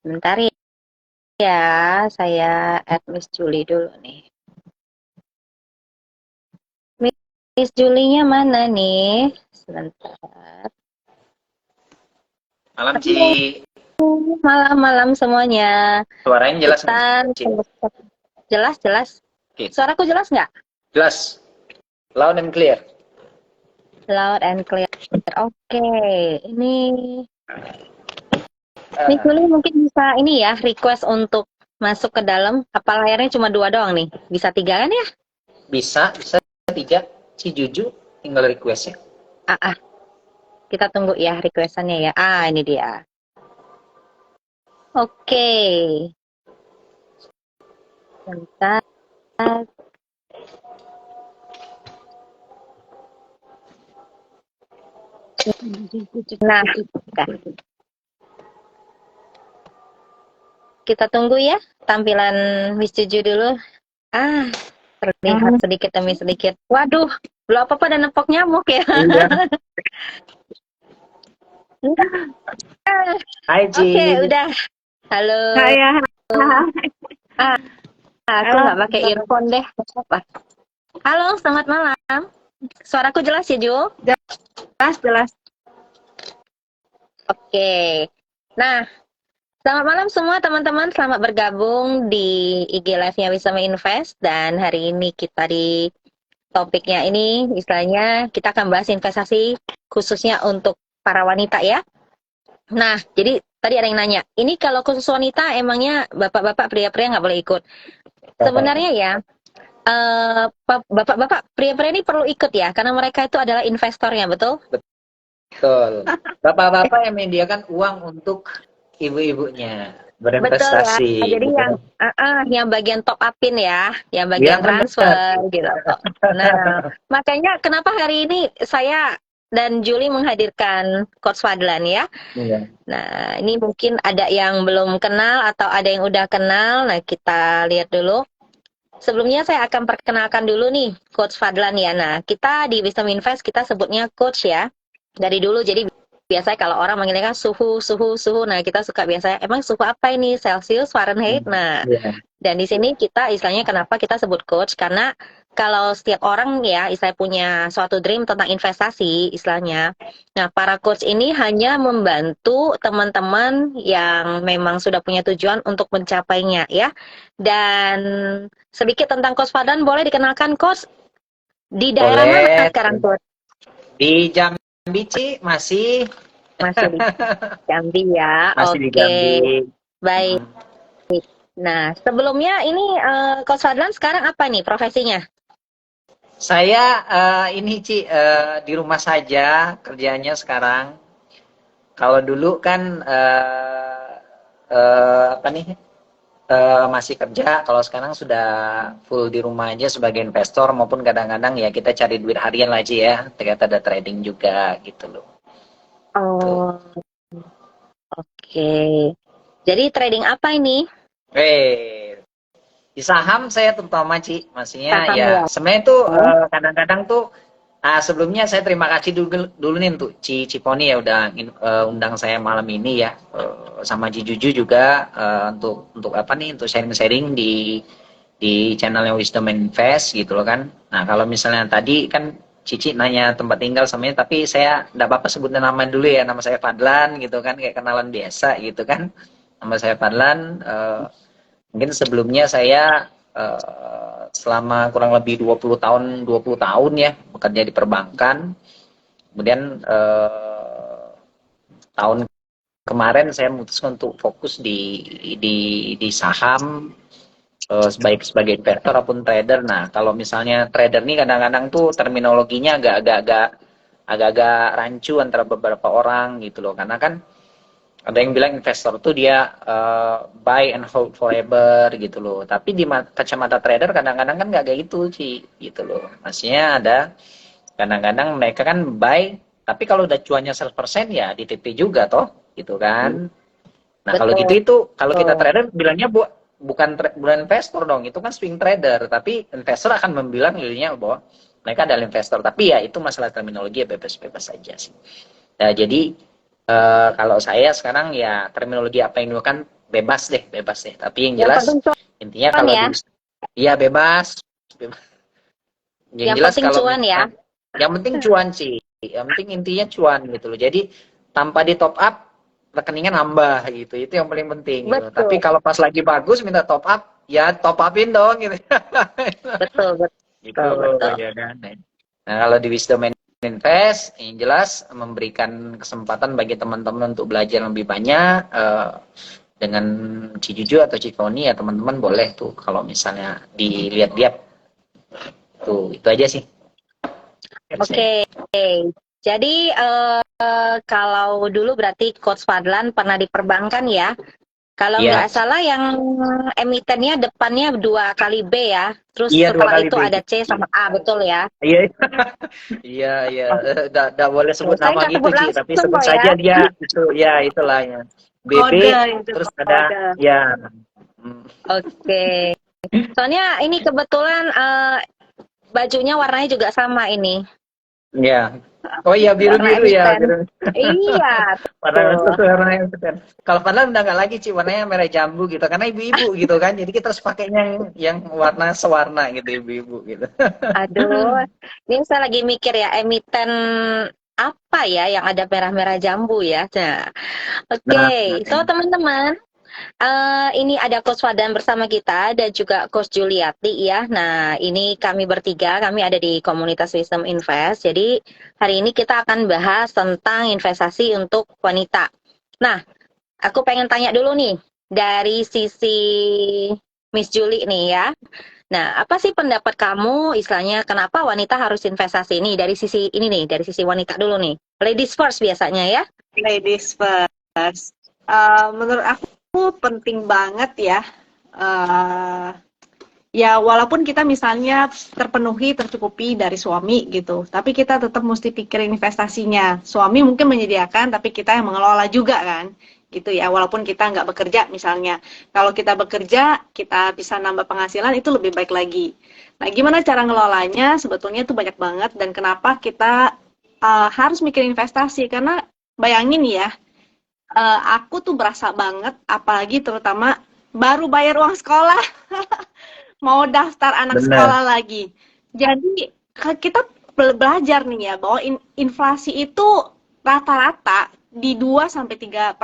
Bentar ya, saya add Miss Julie dulu nih. Miss Julie-nya mana nih? Sebentar. Malam, Ci. Malam-malam semuanya. Suaranya jelas Kita nggak, Ci? jelas. Oke, Suaraku jelas nggak? jelas. Loud and clear. Loud and clear. Oke, ini Miss Eh, Julie mungkin bisa ini ya, request untuk masuk ke dalam. Apa layarnya cuma 2 doang nih? Bisa 3 kan ya? bisa 3. Ci Juju tinggal request ya. Ah, kita tunggu ya requestannya ya. Ini dia. Oke, bentar. Nah, kita tunggu ya tampilan Miss Juju dulu. Ah, terlihat sedikit demi sedikit. Waduh, belum apa-apa dan nepok nyamuk ya. Iya. Hai, Ci. Oke, udah. Halo. Saya, Ah, aku halo, nggak pakai earphone deh. Apa? Halo, selamat malam. Suaraku jelas ya, Ju? jelas. Oke. Nah, selamat malam semua teman-teman. Selamat bergabung di IG Live-nya Wisdom Invest. Dan hari ini kita di topiknya ini, istilahnya kita akan bahas investasi khususnya untuk para wanita ya. Nah, jadi tadi ada yang nanya, ini kalau khusus wanita emangnya bapak-bapak pria-pria nggak boleh ikut? Sebenarnya ya, bapak-bapak pria-pria ini perlu ikut ya, karena mereka itu adalah investornya, betul? Betul. Bapak-bapak yang menyediakan uang untuk ibu-ibunya Betul ya. berinvestasi. Jadi Gitu. yang bagian top upin ya, yang Iya, bagian benar. transfer gitu. Nah, makanya kenapa hari ini saya dan Julie menghadirkan Coach Fadlan ya. Iya. Nah, ini mungkin ada yang belum kenal atau ada yang udah kenal. Nah, kita lihat dulu. Sebelumnya saya akan perkenalkan dulu nih Coach Fadlan ya. Nah, kita di Wisdom Invest kita sebutnya Coach ya. Dari dulu jadi biasanya kalau orang manggilnya kan suhu. Nah, kita suka biasanya emang suhu apa ini? Celcius, Fahrenheit. Nah, Iya. dan di sini kita istilahnya kenapa kita sebut coach karena kalau setiap orang ya istilahnya punya suatu dream tentang investasi istilahnya. Nah, para coach ini hanya membantu teman-teman yang memang sudah punya tujuan untuk mencapainya ya. Dan sedikit tentang Coach Fadlan, boleh dikenalkan Coach di daerah mana Boleh. sekarang Coach? Di Jambi, Ci, masih Masih di Jambi ya. masih di Jambi. Oke, baik. Nah, sebelumnya ini Coach Fadlan sekarang apa nih profesinya? Saya ini, Ci, di rumah saja kerjanya sekarang. Kalau dulu kan apa nih, masih kerja. Kalau sekarang sudah full di rumah aja sebagai investor, maupun kadang-kadang ya kita cari duit harian lah, Ci, ya. Ternyata ada trading juga gitu loh. Tuh. Oh, oke. Jadi trading apa ini? Di saham saya terutama, Ci. Maksudnya Saham ya ya. sebenarnya tuh kadang-kadang tuh sebelumnya saya terima kasih dulu nih untuk Ciponi ya udah undang saya malam ini ya. Sama Juju juga untuk apa nih, untuk sharing-sharing di channelnya Wisdom Invest gitu loh kan. Nah, kalau misalnya tadi kan Cici nanya tempat tinggal semuanya, tapi saya enggak apa-apa sebutin nama dulu ya. Nama saya Fadlan gitu kan, kayak kenalan biasa gitu kan. Nama saya Fadlan. Mungkin sebelumnya saya selama kurang lebih 20 tahun ya bekerja di perbankan. Kemudian tahun kemarin saya memutuskan untuk fokus di saham, sebagai investor ataupun trader. Nah, kalau misalnya trader ini kadang-kadang tuh terminologinya agak-agak rancu antara beberapa orang gitu loh, karena kan ada yang bilang investor tuh dia buy and hold forever gitu loh. Tapi di kacamata trader kadang-kadang kan nggak kayak gitu sih gitu loh. Maksudnya ada kadang-kadang mereka kan buy, tapi kalau udah cuannya 100% ya di TP juga toh gitu kan. Nah, kalau gitu Betul. itu kalau kita trader bilangnya bukan investor dong, itu kan swing trader. Tapi investor akan membilang dirinya bahwa mereka adalah investor. Tapi ya itu masalah terminologi ya, bebas-bebas saja sih. Nah, jadi kalau saya sekarang ya terminologi apa yang digunakan bebas deh, bebas deh. Tapi yang Yang jelas penting intinya cuan kalau ya. iya bebas. Bebas. Yang Yang jelas penting kalau cuan ya. yang penting cuan sih. Yang penting intinya cuan gitu loh. Jadi tanpa di top up rekeningnya nambah gitu. Itu yang paling penting gitu. Tapi Betul, kalau pas lagi bagus minta top up, ya top upin dong gitu. betul, Gitu betul, betul. ya kan. Nah, kalau di Wisdom Invest yang jelas memberikan kesempatan bagi teman-teman untuk belajar lebih banyak dengan Cijuju atau Cikoni ya teman-teman boleh tuh kalau misalnya dilihat-lihat tuh itu aja sih. Oke, jadi kalau dulu berarti Coach Fadlan pernah di perbankan ya. Kalau Iya, nggak salah yang emitennya depannya 2 kali B ya. Terus iya dua setelah kali itu B. ada C sama A, betul ya? Iya, iya, iya. Nggak boleh sebut Saya nama nggak gitu sebut Ci, tapi langsung sebut kok ya. saja dia itu ya itulah ya. BB Kode itu terus ada kode. ya. Hmm, Oke. Soalnya ini kebetulan bajunya warnanya juga sama ini. ya. Oh iya Warna biru-biru ya, emiten. biru. Iya, Warna tuh. sesuai warnanya betul. Kalau padahal udah nggak lagi Ci, warnanya merah jambu gitu. Karena ibu-ibu gitu kan. Jadi kita harus pakainya yang warna sewarna gitu ibu-ibu gitu. Aduh, ini saya lagi mikir ya, emiten apa ya yang ada merah-merah jambu ya. Nah, Nah, oke. So, teman-teman, ini ada Coach Fadan bersama kita dan juga Coach Juliati ya. Nah, ini kami bertiga, kami ada di komunitas Wisdom Invest. Jadi, hari ini kita akan bahas tentang investasi untuk wanita. Nah, aku pengen tanya dulu nih, dari sisi Miss Julie nih ya. Nah, apa sih pendapat kamu, istilahnya kenapa wanita harus investasi nih dari sisi ini nih, dari sisi wanita dulu nih. Ladies first biasanya ya. Ladies first. Menurut aku penting banget ya. Uh, ya walaupun kita misalnya tercukupi dari suami gitu, tapi kita tetap mesti pikirin investasinya. Suami mungkin menyediakan, tapi kita yang mengelola juga kan, gitu ya. Walaupun kita nggak bekerja misalnya, kalau kita bekerja kita bisa nambah penghasilan itu lebih baik lagi. Nah, gimana cara ngelolanya? Sebetulnya itu banyak banget dan kenapa kita harus mikir investasi karena bayangin ya, aku tuh berasa banget, apalagi terutama baru bayar uang sekolah, mau daftar anak benar. sekolah lagi. Jadi kita belajar nih ya bahwa inflasi itu rata-rata di 2-3%.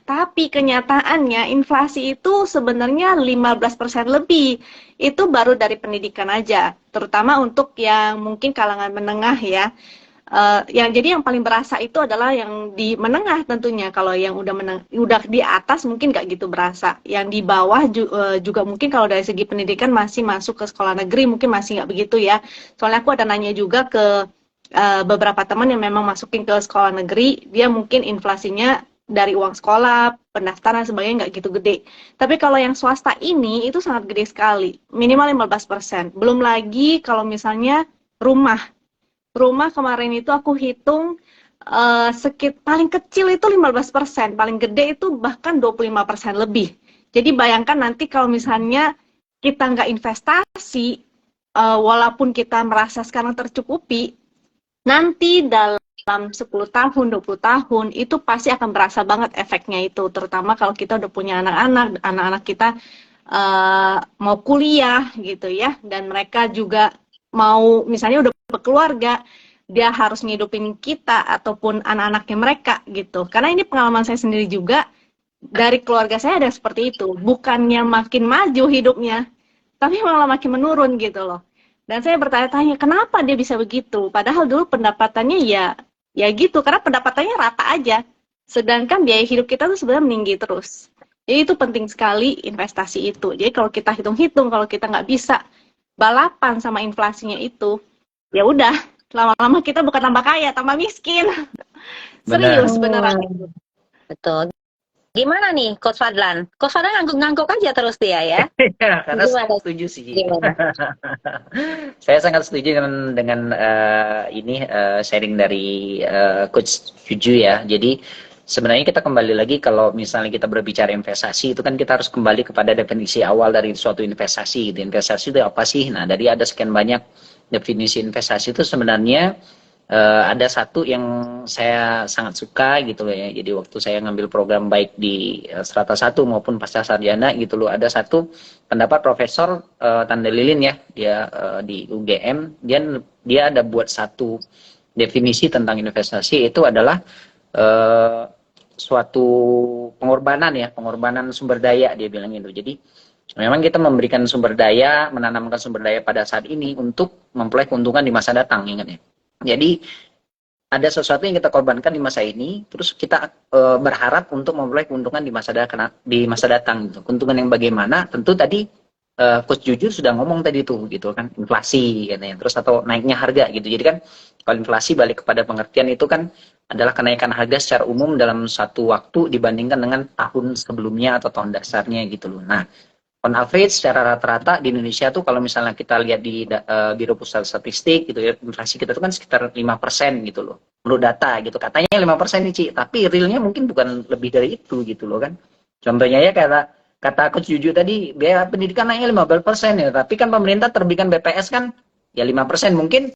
Tapi kenyataannya inflasi itu sebenarnya 15% lebih. Itu baru dari pendidikan aja, terutama untuk yang mungkin kalangan menengah ya. Jadi yang paling berasa itu adalah yang di menengah tentunya. Kalau yang udah di atas mungkin nggak gitu berasa. Yang di bawah juga mungkin kalau dari segi pendidikan masih masuk ke sekolah negeri mungkin masih nggak begitu ya. Soalnya aku ada nanya juga ke beberapa teman yang memang masukin ke sekolah negeri, dia mungkin inflasinya dari uang sekolah, pendaftaran sebagainya nggak gitu gede. Tapi kalau yang swasta ini itu sangat gede sekali, minimal 15%. Belum lagi kalau misalnya rumah. Rumah kemarin itu aku hitung paling kecil itu 15%, paling gede itu bahkan 25% lebih. Jadi bayangkan nanti kalau misalnya kita nggak investasi, walaupun kita merasa sekarang tercukupi, nanti dalam 10 tahun, 20 tahun, itu pasti akan berasa banget efeknya itu. Terutama kalau kita udah punya anak-anak, anak-anak kita mau kuliah gitu ya, dan mereka juga mau misalnya udah berkeluarga, dia harus ngidupin kita ataupun anak-anaknya mereka gitu. Karena ini pengalaman saya sendiri juga, dari keluarga saya ada seperti itu. Bukannya makin maju hidupnya, tapi malah makin menurun gitu loh. Dan saya bertanya-tanya, kenapa dia bisa begitu? Padahal dulu pendapatannya ya gitu, karena pendapatannya rata aja. Sedangkan biaya hidup kita tuh sebenarnya meninggi terus. Jadi itu penting sekali investasi itu. Jadi kalau kita hitung-hitung, kalau kita nggak bisa balapan sama inflasinya itu, ya udah, lama-lama kita bukan tambah kaya, tambah miskin. Benar. Serius beneran itu. Betul. Gimana nih Coach Fadlan? Coach Fadlan ngangguk-ngangguk aja terus dia ya. Ya, karena Gimana? setuju sih. Gimana? Saya sangat setuju dengan ini sharing dari Coach Juju ya. Jadi sebenarnya kita kembali lagi kalau misalnya kita berbicara investasi itu kan kita harus kembali kepada definisi awal dari suatu investasi. Gitu. Investasi itu apa sih? Nah, dari ada sekian banyak definisi investasi itu sebenarnya ada satu yang saya sangat suka gitu loh ya. Jadi waktu saya ngambil program baik di Strata 1 maupun pasca sarjana gitu loh, ada satu pendapat Profesor Tanda Lilin ya, dia di UGM, dia ada buat satu definisi tentang investasi, itu adalah suatu pengorbanan sumber daya, dia bilang gitu. Jadi memang kita memberikan sumber daya, menanamkan sumber daya pada saat ini untuk memperoleh keuntungan di masa datang, ingat ya. Jadi ada sesuatu yang kita korbankan di masa ini, terus kita berharap untuk memperoleh keuntungan di masa datang gitu. Keuntungan yang bagaimana? Tentu tadi Coach Juju sudah ngomong tadi tuh gitu kan, inflasi katanya, terus atau naiknya harga gitu. Jadi kan kalau inflasi balik kepada pengertian itu kan adalah kenaikan harga secara umum dalam satu waktu dibandingkan dengan tahun sebelumnya atau tahun dasarnya gitu loh. Nah, on average secara rata-rata di Indonesia tuh kalau misalnya kita lihat di Biro Pusat Statistik gitu ya, inflasi kita tuh kan sekitar 5% gitu loh. Menurut data gitu. Katanya 5% nih, Ci, tapi realnya mungkin bukan lebih dari itu gitu loh kan. Contohnya ya kata Coach Juju tadi, biaya pendidikan naiknya 15% ya, tapi kan pemerintah terbitkan BPS kan ya 5%, mungkin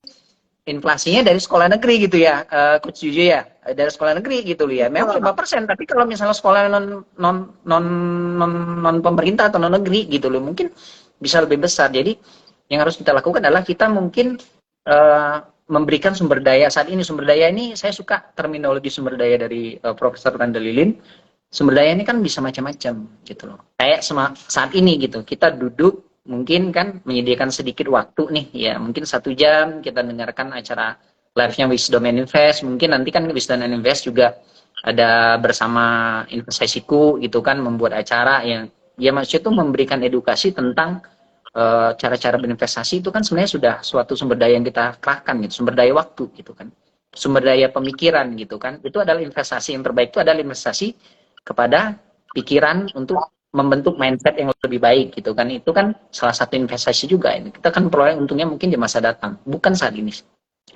inflasinya dari sekolah negeri gitu ya, Coach Juju ya, dari sekolah negeri gitu loh ya. Memang 5%, tapi kalau misalnya sekolah non pemerintah atau non negeri gitu loh, mungkin bisa lebih besar. Jadi yang harus kita lakukan adalah kita mungkin memberikan sumber daya. Saat ini sumber daya ini, saya suka terminologi sumber daya dari Profesor Tanda Lilin. Sumber daya ini kan bisa macam-macam gitu loh. Kayak saat ini gitu, kita duduk mungkin kan menyediakan sedikit waktu nih ya, mungkin 1 jam kita dengarkan acara live-nya Wisdom and Invest. Mungkin nanti kan Wisdom and Invest juga ada bersama Investasiku gitu kan, membuat acara yang ya maksudnya tuh memberikan edukasi tentang cara-cara berinvestasi. Itu kan sebenarnya sudah suatu sumber daya yang kita kerahkan gitu, sumber daya waktu gitu kan, sumber daya pemikiran gitu kan. Itu adalah investasi yang terbaik, itu adalah investasi kepada pikiran untuk membentuk mindset yang lebih baik gitu kan. Itu kan salah satu investasi juga ini. Kita kan peroleh untungnya mungkin di masa datang, bukan saat ini.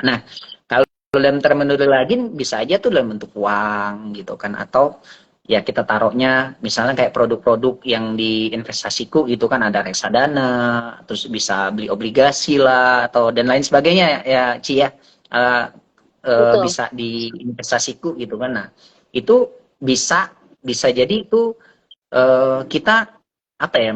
Nah, kalau dalam terminologi lagi bisa aja tuh dalam bentuk uang gitu kan, atau ya kita taruhnya misalnya kayak produk-produk yang di Investasiku gitu kan, ada reksadana, terus bisa beli obligasi lah atau dan lain sebagainya ya Ci ya. Bisa di Investasiku gitu kan. Nah, itu bisa jadi itu kita apa ya,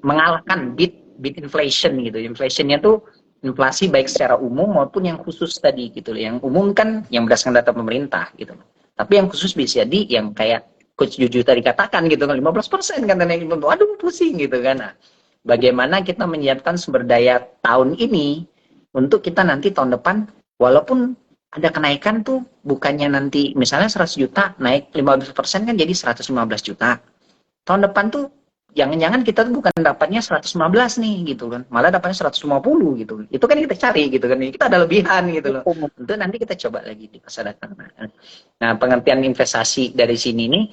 mengalahkan beat inflation gitu. Inflationnya tuh inflasi baik secara umum maupun yang khusus tadi gitu. Yang umum kan yang berdasarkan data pemerintah gitu. Tapi yang khusus bisa jadi yang kayak Coach Juju tadi katakan gitu kan, 15% kan, waduh pusing gitu kan. Nah, bagaimana kita menyiapkan sumber daya tahun ini untuk kita nanti tahun depan, walaupun ada kenaikan tuh, bukannya nanti misalnya 100 juta naik 15% kan jadi 115 juta. Tahun depan tuh jangan-jangan kita tuh bukan dapatnya 115 nih gitu kan, malah dapatnya 150 gitu. Itu kan kita cari gitu kan, kita ada lebihan gitu loh. Tentu nanti kita coba lagi di masa datang. Nah, pengertian investasi dari sini nih,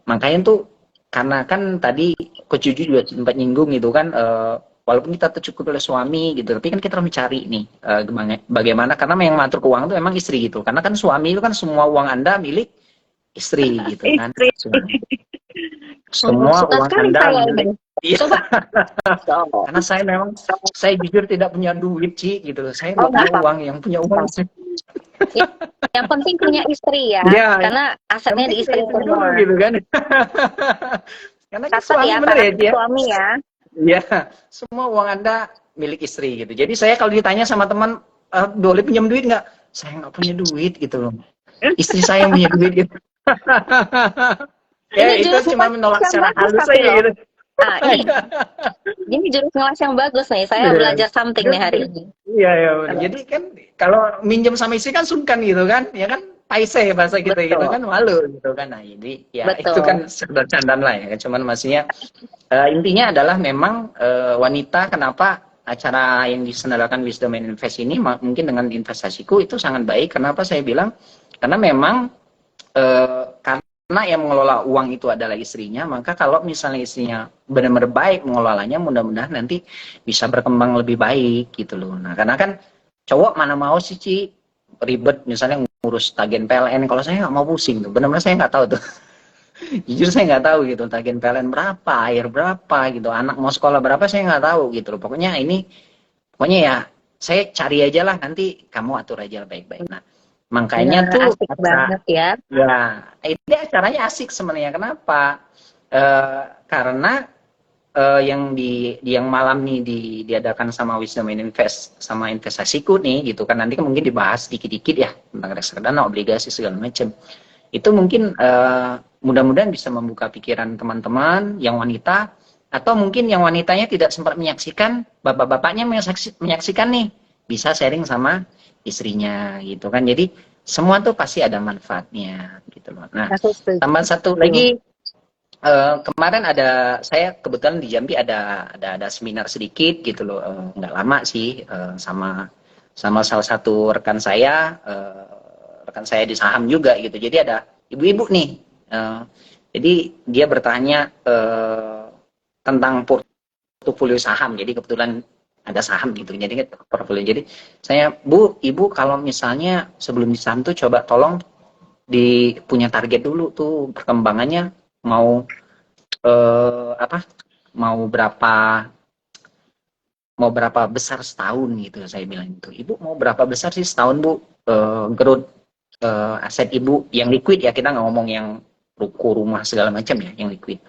makanya tuh karena kan tadi Coach Juju juga sempat nyinggung gitu kan, walaupun kita tercukupi oleh suami gitu, tapi kan kita harus mencari nih bagaimana, karena yang mengatur keuangan itu emang istri gitu. Karena kan suami itu kan semua uang Anda milik istri gitu kan. Semua uang Anda milik. Iya. Karena saya jujur tidak punya duit Ci gitu. Saya nggak punya uang, yang punya uang. Yang penting punya istri ya, karena asetnya di istri semua gitu kan. Karena suami ya, bener ya, suami ya. Iya, semua uang Anda milik istri gitu. Jadi saya kalau ditanya sama teman, boleh pinjam duit nggak? Saya nggak punya duit gitu loh. Istri saya yang punya duit gitu. Ya itu cuma menolak secara halus saja gitu. Nah, ini jurus ngelas yang bagus nih. Saya belajar something nih hari ini. Iya. Jadi kan kalau minjem sama istri kan sungkan gitu kan, ya kan? Paise bahasa kita gitu kan, malu gitu kan. Nah, jadi ya itu kan sekedar candaan lah ya. Cuman maksudnya intinya adalah memang wanita, kenapa acara yang diselenggarakan Wisdom and Invest ini mungkin dengan Investasiku itu sangat baik. Kenapa saya bilang? Karena memang karena yang mengelola uang itu adalah istrinya, maka kalau misalnya istrinya benar-benar baik mengelolanya, mudah-mudahan nanti bisa berkembang lebih baik gitu loh. Nah, karena kan cowok mana mau sih Ci ribet misalnya ngurus tagihan PLN. Kalau saya nggak mau pusing tuh, benar-benar saya nggak tahu tuh. Jujur saya nggak tahu gitu, tagihan PLN berapa, air berapa gitu, anak mau sekolah berapa saya nggak tahu gitu loh. Pokoknya ya saya cari aja lah, nanti kamu atur aja baik-baik. Nah, makanya Nah, tuh asik banget ya. ya ini acaranya asik sebenarnya. Kenapa? Karena yang malam nih diadakan sama Wisdom Invest sama investasiku nih gitu kan, nanti kan mungkin dibahas dikit-dikit ya tentang reksadana, obligasi segala macam. Itu mungkin mudah-mudahan bisa membuka pikiran teman-teman yang wanita, atau mungkin yang wanitanya tidak sempat menyaksikan, bapak-bapaknya menyaksikan nih, bisa sharing sama istrinya gitu kan. Jadi semua tuh pasti ada manfaatnya gitu loh. Nah, Aku setuju. tambah satu lagi, kemarin saya kebetulan di Jambi ada seminar sedikit gitu loh, nggak lama sih, sama salah satu rekan saya di saham juga gitu. Jadi ada ibu-ibu nih, jadi dia bertanya tentang portofolio saham. Jadi kebetulan ada saham gitu, jadi portofolio. Jadi saya, ibu kalau misalnya sebelum di saham tuh coba tolong punya target dulu tuh perkembangannya, mau mau berapa besar setahun gitu. Saya bilang itu, ibu mau berapa besar sih setahun bu, growth aset ibu yang liquid ya, kita nggak ngomong yang ruko rumah segala macam ya, yang liquid.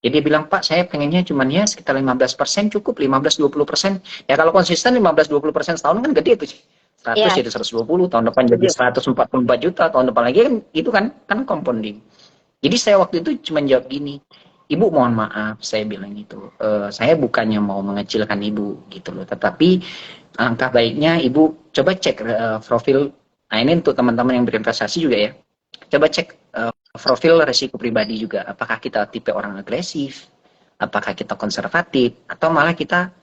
Jadi dia bilang, Pak, saya pengennya cuman ya sekitar 15% cukup, 15-20%. Ya kalau konsisten 15-20% setahun kan gede tuh. 100 Iya, jadi 120, tahun depan jadi 144 juta, tahun depan lagi kan itu kan compounding. Jadi saya waktu itu cuma jawab gini, Ibu mohon maaf, saya bilang gitu, saya bukannya mau mengecilkan Ibu gitu loh, tetapi alangkah baiknya Ibu coba cek profil. Nah ini untuk teman-teman yang berinvestasi juga ya, coba cek profil resiko pribadi juga, apakah kita tipe orang agresif, apakah kita konservatif, atau malah kita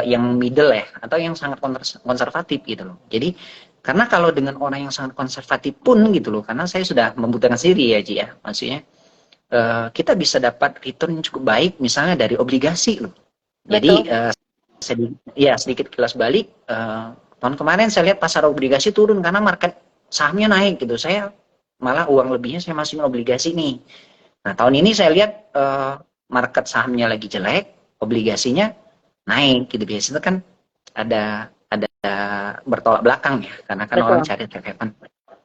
yang middle ya, atau yang sangat konservatif gitu loh. Jadi karena kalau dengan orang yang sangat konservatif pun gitu loh, karena saya sudah membuktikan sendiri ya Ji ya, maksudnya kita bisa dapat return yang cukup baik misalnya dari obligasi loh. Jadi sedikit kilas balik, tahun kemarin saya lihat pasar obligasi turun karena market sahamnya naik gitu. Saya malah uang lebihnya saya masukin obligasi nih. Nah tahun ini saya lihat market sahamnya lagi jelek, obligasinya naik gitu. Biasanya kan ada bertolak belakang ya, karena kan orang cari trade.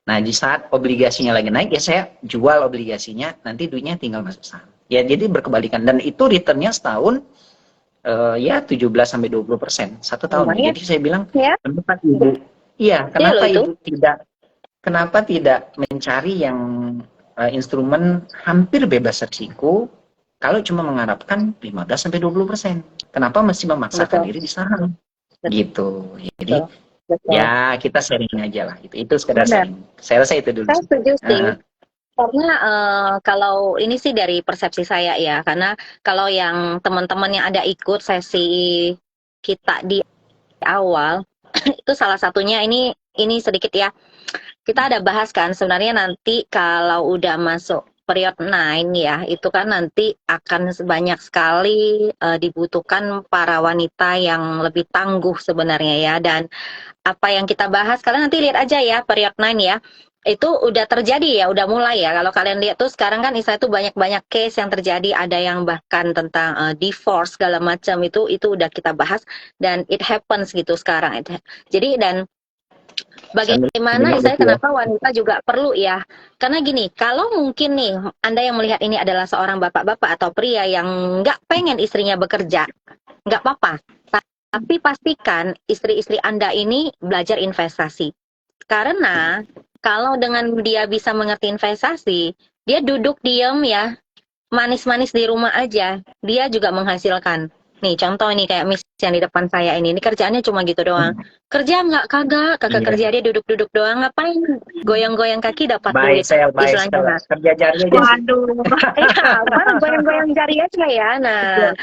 Nah di saat obligasinya lagi naik ya saya jual obligasinya, nanti duitnya tinggal masuk saham. Ya jadi berkebalikan, dan itu returnnya setahun ya 17-20% satu tahun. Ya. Jadi saya bilang, ya. kenapa ibu? Iya, kenapa ibu tidak mencari yang instrumen hampir bebas risiko, kalau cuma mengharapkan 15-20%? Kenapa mesti memaksakan diri di saham? Gitu. Jadi ya kita sharing aja lah. Itu sekedar sharing. Saya rasa itu dulu. Saya setuju sih. Karena kalau ini sih dari persepsi saya ya, karena kalau yang teman-teman yang ada ikut sesi kita di awal itu salah satunya ini sedikit ya, kita ada bahas kan sebenarnya nanti kalau udah masuk period 9 ya, itu kan nanti akan banyak sekali dibutuhkan para wanita yang lebih tangguh sebenarnya ya. Dan apa yang kita bahas, kalian nanti lihat aja ya period 9 ya, itu udah terjadi ya, udah mulai ya. Kalau kalian lihat tuh sekarang kan istilah itu banyak case yang terjadi, ada yang bahkan tentang divorce segala macam, itu udah kita bahas dan it happens gitu sekarang. Jadi dan bagaimana saya kenapa wanita juga perlu ya, karena gini, kalau mungkin nih Anda yang melihat ini adalah seorang bapak-bapak atau pria yang nggak pengen istrinya bekerja, nggak apa-apa, tapi pastikan istri-istri Anda ini belajar investasi. Karena kalau dengan dia bisa mengerti investasi, dia duduk diam ya, manis-manis di rumah aja, dia juga menghasilkan. Nih contoh nih kayak Miss yang di depan saya ini kerjaannya cuma gitu doang. Kerja nggak, kagak kerja, dia duduk-duduk doang, ngapain goyang-goyang kaki dapat duit. Istilahnya kerja jari aja. Waduh, goyang-goyang jari aja ya. Nah,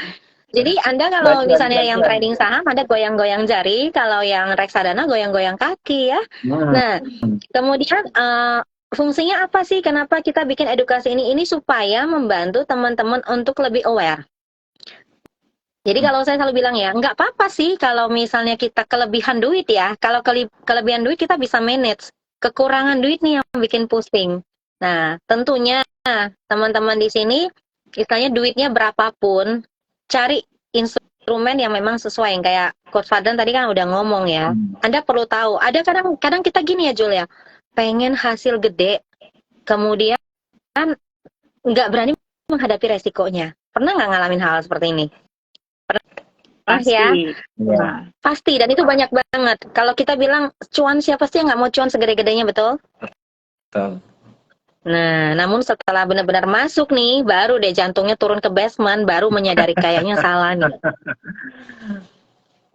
jadi Anda kalau misalnya yang trading saham, ada goyang-goyang jari, kalau yang reksadana goyang-goyang kaki ya. Nah, kemudian fungsinya apa sih? Kenapa kita bikin edukasi ini? Ini supaya membantu teman-teman untuk lebih aware. Jadi kalau saya selalu bilang ya, nggak apa-apa sih kalau misalnya kita kelebihan duit ya. Kalau kelebihan duit kita bisa manage. Kekurangan duit nih yang bikin pusing. Nah, tentunya teman-teman di sini, istilahnya duitnya berapapun, cari instrumen yang memang sesuai, yang kayak Coach Fadlan tadi kan udah ngomong ya. Anda perlu tahu, ada kadang kita gini ya Jul ya, pengen hasil gede, kemudian nggak berani menghadapi resikonya. Pernah nggak ngalamin hal seperti ini? Pernah ya? Nah, Pasti, dan itu banyak banget. Kalau kita bilang cuan, siapa sih yang nggak mau cuan segede-gedenya, betul? Betul. Nah, namun setelah benar-benar masuk nih, baru deh jantungnya turun ke basement, baru menyadari kayaknya salah nih.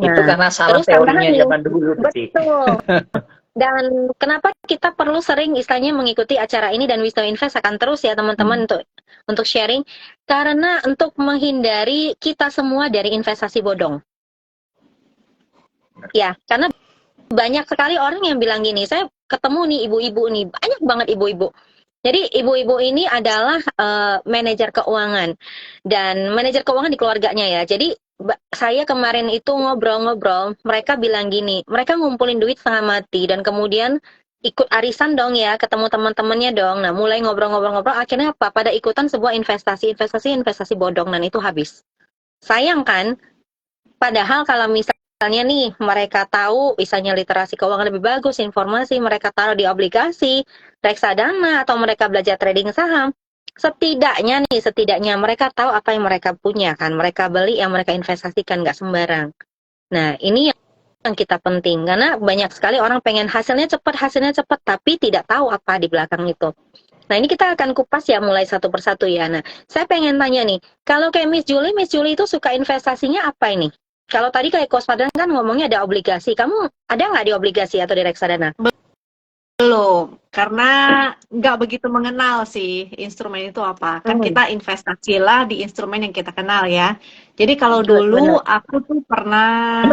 Itu Nah, karena salah terus teorinya tambahan nih, zaman dulu tuh, Ci. betul. Dan kenapa kita perlu sering istilahnya mengikuti acara ini, dan Wisdom Invest akan terus ya teman-teman untuk sharing, karena untuk menghindari kita semua dari investasi bodong. Ya, karena banyak sekali orang yang bilang gini, saya ketemu nih ibu-ibu nih, banyak banget ibu-ibu. Jadi ibu-ibu ini adalah manajer keuangan, dan manajer keuangan di keluarganya ya. Jadi saya kemarin itu ngobrol-ngobrol, mereka bilang gini, mereka ngumpulin duit setengah mati, dan kemudian ikut arisan dong ya, ketemu teman-temannya dong. Nah, mulai ngobrol-ngobrol-ngobrol, akhirnya apa? Pada ikutan sebuah investasi bodong, dan itu habis. Sayang kan? Padahal kalau misalnya nih mereka tahu misalnya literasi keuangan lebih bagus, informasi mereka taruh di obligasi, reksadana, atau mereka belajar trading saham, setidaknya mereka tahu apa yang mereka punya kan, mereka beli, yang mereka investasikan, nggak sembarang. Nah, ini yang kita penting, karena banyak sekali orang pengen hasilnya cepat, tapi tidak tahu apa di belakang itu. Nah, ini kita akan kupas ya mulai satu persatu ya. Nah, saya pengen tanya nih, kalau kayak Miss Julie itu suka investasinya apa ini? Kalau tadi kayak Coach Fadlan kan ngomongnya ada obligasi, kamu ada nggak di obligasi atau di reksadana? belum, karena nggak begitu mengenal sih instrumen itu apa. Kan kita investasilah di instrumen yang kita kenal ya. Jadi kalau dulu aku tuh pernah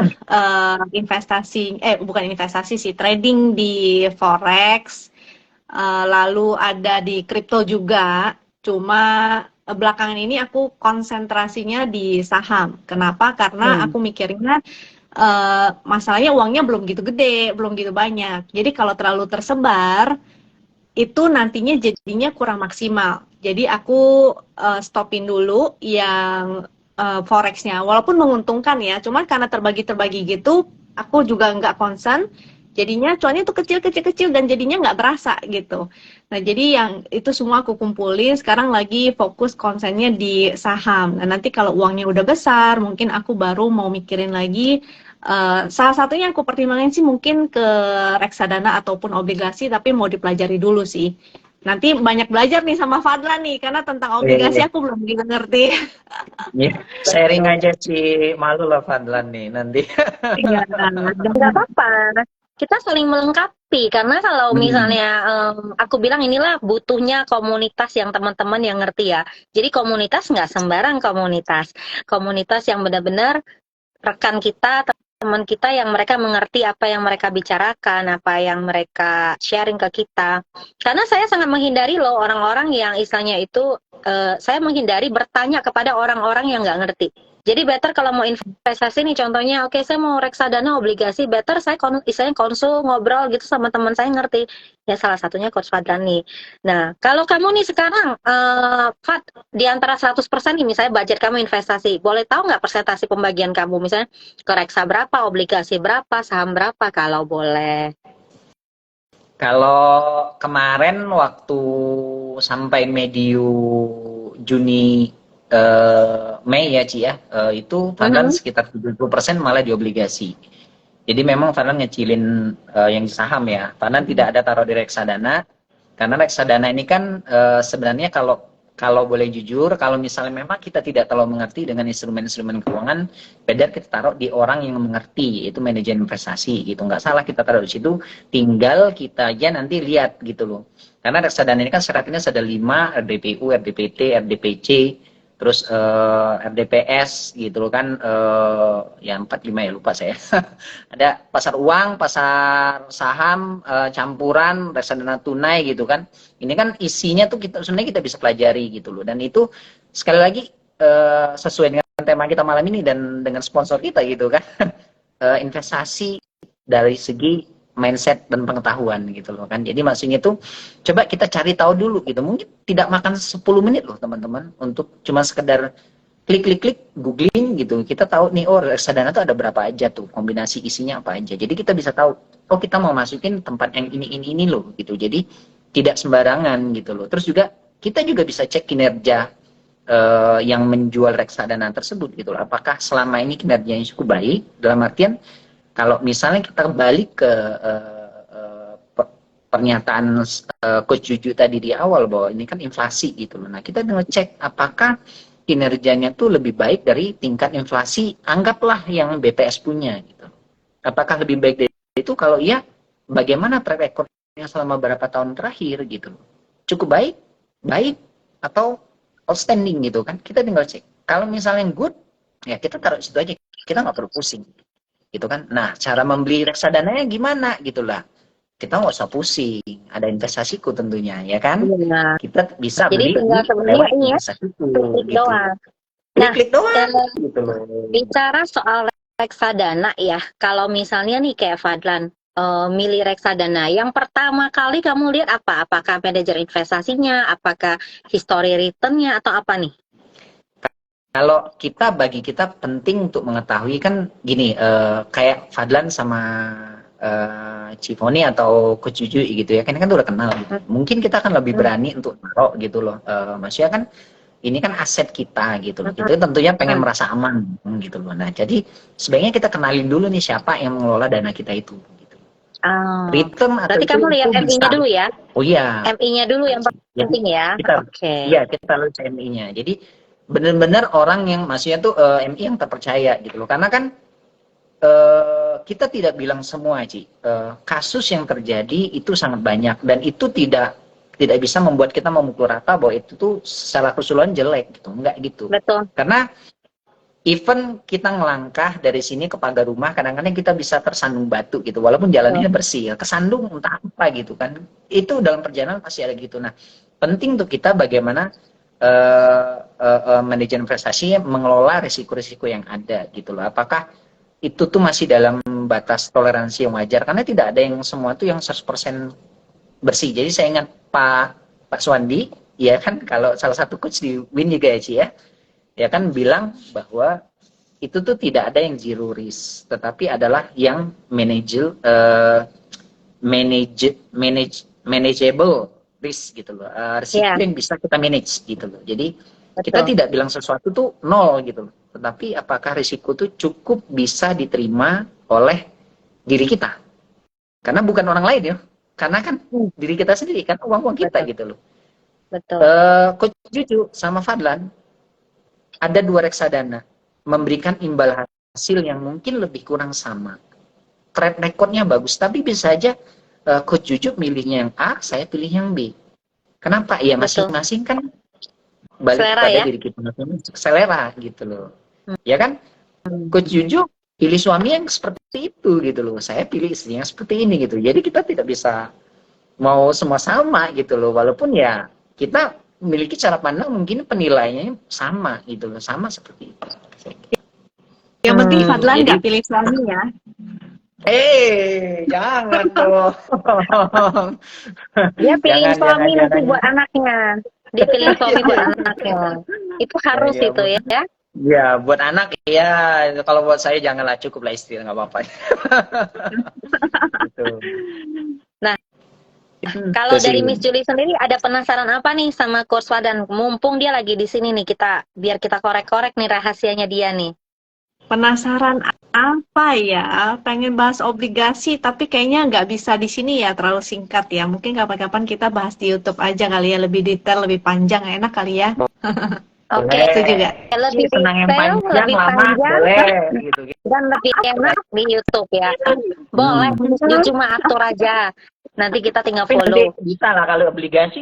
bukan investasi sih, trading di forex, lalu ada di kripto juga. Cuma belakangan ini aku konsentrasinya di saham. Kenapa? Karena aku mikirnya masalahnya uangnya belum gitu gede, belum gitu banyak. Jadi kalau terlalu tersebar, itu nantinya jadinya kurang maksimal. Jadi aku stopin dulu yang forexnya, walaupun menguntungkan ya. Cuman karena terbagi-terbagi gitu, aku juga nggak concern. Jadinya cuannya tuh kecil-kecil dan jadinya nggak berasa gitu. Nah, jadi yang itu semua aku kumpulin, sekarang lagi fokus konsennya di saham. Nah, nanti kalau uangnya udah besar, mungkin aku baru mau mikirin lagi. Salah satunya yang aku pertimbangin sih mungkin ke reksadana ataupun obligasi, tapi mau dipelajari dulu sih. Nanti banyak belajar nih sama Fadlan nih, karena tentang obligasi aku belum begitu ngerti. Sharing aja sih, malu lah Fadlan nih nanti. Iya, Nggak apa-apa. Kita saling melengkapi, karena kalau misalnya aku bilang inilah butuhnya komunitas yang teman-teman yang ngerti ya. Jadi komunitas nggak sembarang komunitas. Komunitas yang benar-benar rekan kita, teman kita yang mereka mengerti apa yang mereka bicarakan, apa yang mereka sharing ke kita. Karena saya sangat menghindari loh orang-orang yang istilahnya itu, saya menghindari bertanya kepada orang-orang yang nggak ngerti. Jadi better kalau mau investasi nih contohnya, oke saya mau reksadana obligasi, better saya istilahnya konsul, ngobrol gitu sama teman saya ngerti. Ya salah satunya Coach Fadlan nih. Nah, kalau kamu nih sekarang, Fad, di antara 100% nih misalnya budget kamu investasi, boleh tahu nggak persentase pembagian kamu? Misalnya ke reksa berapa, obligasi berapa, saham berapa, kalau boleh. Kalau kemarin waktu sampai medio Juni Mei ya Ci ya, itu Fadlan sekitar 70% malah di obligasi. Jadi memang Fadlan ngecilin yang di saham ya. Fadlan tidak ada taruh di reksadana, karena reksadana ini kan sebenarnya kalau boleh jujur, kalau misalnya memang kita tidak terlalu mengerti dengan instrumen-instrumen keuangan, better kita taruh di orang yang mengerti, itu manajer investasi gitu. Nggak salah kita taruh di situ, tinggal kita aja nanti lihat gitu loh. Karena reksadana ini kan syaratnya ada 5, RDPU, RDPT, RDPC, terus RDPS gitu loh kan, ya 4-5 ya lupa saya. Ada pasar uang, pasar saham, campuran, reksadana tunai gitu kan. Ini kan isinya tuh kita sebenarnya kita bisa pelajari gitu loh. Dan itu sekali lagi sesuai dengan tema kita malam ini dan dengan sponsor kita gitu kan. Investasi dari segi mindset dan pengetahuan gitu loh kan. Jadi maksudnya tuh coba kita cari tahu dulu gitu. Mungkin tidak makan 10 menit loh teman-teman untuk cuma sekedar klik googling gitu, kita tahu nih, oh reksadana tuh ada berapa aja tuh, kombinasi isinya apa aja. Jadi kita bisa tahu, oh kita mau masukin tempat yang ini loh gitu. Jadi tidak sembarangan gitu loh. Terus juga kita juga bisa cek kinerja yang menjual reksadana tersebut gitu loh. Apakah selama ini kinerjanya cukup baik, dalam artian kalau misalnya kita balik ke pernyataan Coach Juju tadi di awal bahwa ini kan inflasi gitu loh. Nah, kita ngecek apakah kinerjanya tuh lebih baik dari tingkat inflasi, anggaplah yang BPS punya gitu. Apakah lebih baik dari itu? Kalau iya, bagaimana track recordnya selama beberapa tahun terakhir gitu loh. Cukup baik, atau outstanding gitu kan. Kita tinggal cek. Kalau misalnya good, ya kita taruh situ aja. Kita nggak perlu pusing gitu kan. Nah, cara membeli reksadananya gimana gitu lah. Kita nggak usah pusing, ada investasiku tentunya, ya kan? Iya. Kita bisa Jadi beli tinggal sebenarnya lewat ini ya, investasiku, klik gitu. doang. Nah, Klik doang, gitu loh. bicara soal reksadana ya, kalau misalnya nih kayak Fadlan, milih reksadana, yang pertama kali kamu lihat apa? Apakah manajer investasinya, apakah history return-nya, atau apa nih? Kalau bagi kita penting untuk mengetahui kan gini, kayak Fadlan sama Cifoni atau Coach Juju gitu ya, kan udah kenal gitu. Mungkin kita akan lebih berani untuk taruh gitu loh. Maksudnya kan ini kan aset kita gitu loh. Kita tentunya pengen merasa aman gitu loh. Nah, jadi sebaiknya kita kenalin dulu nih siapa yang mengelola dana kita itu gitu. Return atau Berarti kamu lihat MI-nya dulu ya? Oh iya. MI-nya dulu yang penting ya. Iya, kita lihat MI-nya. Jadi benar-benar orang yang maksudnya tuh MI yang terpercaya gitu loh. Karena kan kita tidak bilang semua, Ci. Kasus yang terjadi itu sangat banyak dan itu tidak bisa membuat kita memukul rata bahwa itu tuh secara keseluruhan jelek gitu, enggak gitu. Betul. Karena even kita ngelangkah dari sini ke pagar rumah, kadang-kadang kita bisa tersandung batu gitu, walaupun jalannya bersih, ya kesandung entah apa gitu kan. Itu dalam perjalanan pasti ada gitu. Nah, penting untuk kita bagaimana manajer investasi mengelola risiko-risiko yang ada gitu loh. Apakah itu tuh masih dalam batas toleransi yang wajar, karena tidak ada yang semua tuh yang 100% bersih. Jadi saya ingat Pak Suwandi, ya kan, kalau salah satu coach di Win juga ya, Ci ya kan bilang bahwa itu tuh tidak ada yang zero risk, tetapi adalah yang manageable risk gitu loh, risiko yang bisa kita manage gitu loh. Jadi kita tidak bilang sesuatu tuh nol gitu loh, tetapi apakah risiko tuh cukup bisa diterima oleh diri kita, karena bukan orang lain ya, karena kan diri kita sendiri kan, uang kita gitu loh. Betul. Coach Juju sama Fadlan ada 2 reksadana memberikan imbal hasil yang mungkin lebih kurang sama, track recordnya bagus, tapi bisa aja Coach Juju milihnya yang A, saya pilih yang B. Kenapa? Ya masing-masing kan balik selera, pada ya? diri kita masing-masing, selera gitu loh. Ya kan? Coach Juju pilih suami yang seperti itu gitu loh, saya pilih istri yang seperti ini gitu. Jadi kita tidak bisa mau semua sama gitu loh, walaupun ya kita memiliki cara pandang mungkin penilaiannya sama gitu loh, sama seperti itu. Yang penting Fadlan nggak pilih suami ya. Jangan dong. Dia pilih suami nanti buat anaknya. Dia pilih suami buat anaknya. Itu harus itu ya. Ya, buat anak ya. Kalau buat saya janganlah, cukuplah istri, nggak apa-apa. Gitu. Nah, kalau dari Miss Julie sendiri ada penasaran apa nih sama Coach Fadlan? Mumpung dia lagi di sini nih, biar kita korek-korek nih rahasianya dia nih. Penasaran apa ya? Pengen bahas obligasi, tapi kayaknya nggak bisa di sini ya, terlalu singkat ya. Mungkin kapan-kapan kita bahas di YouTube aja kali ya, lebih detail, lebih panjang, enak kali ya. Oke, itu juga. Lebih detail, lebih panjang, gitu. Dan lebih enak di YouTube ya. Boleh, cuma atur aja. Nanti kita tinggal follow. Bisa lah, kalau obligasi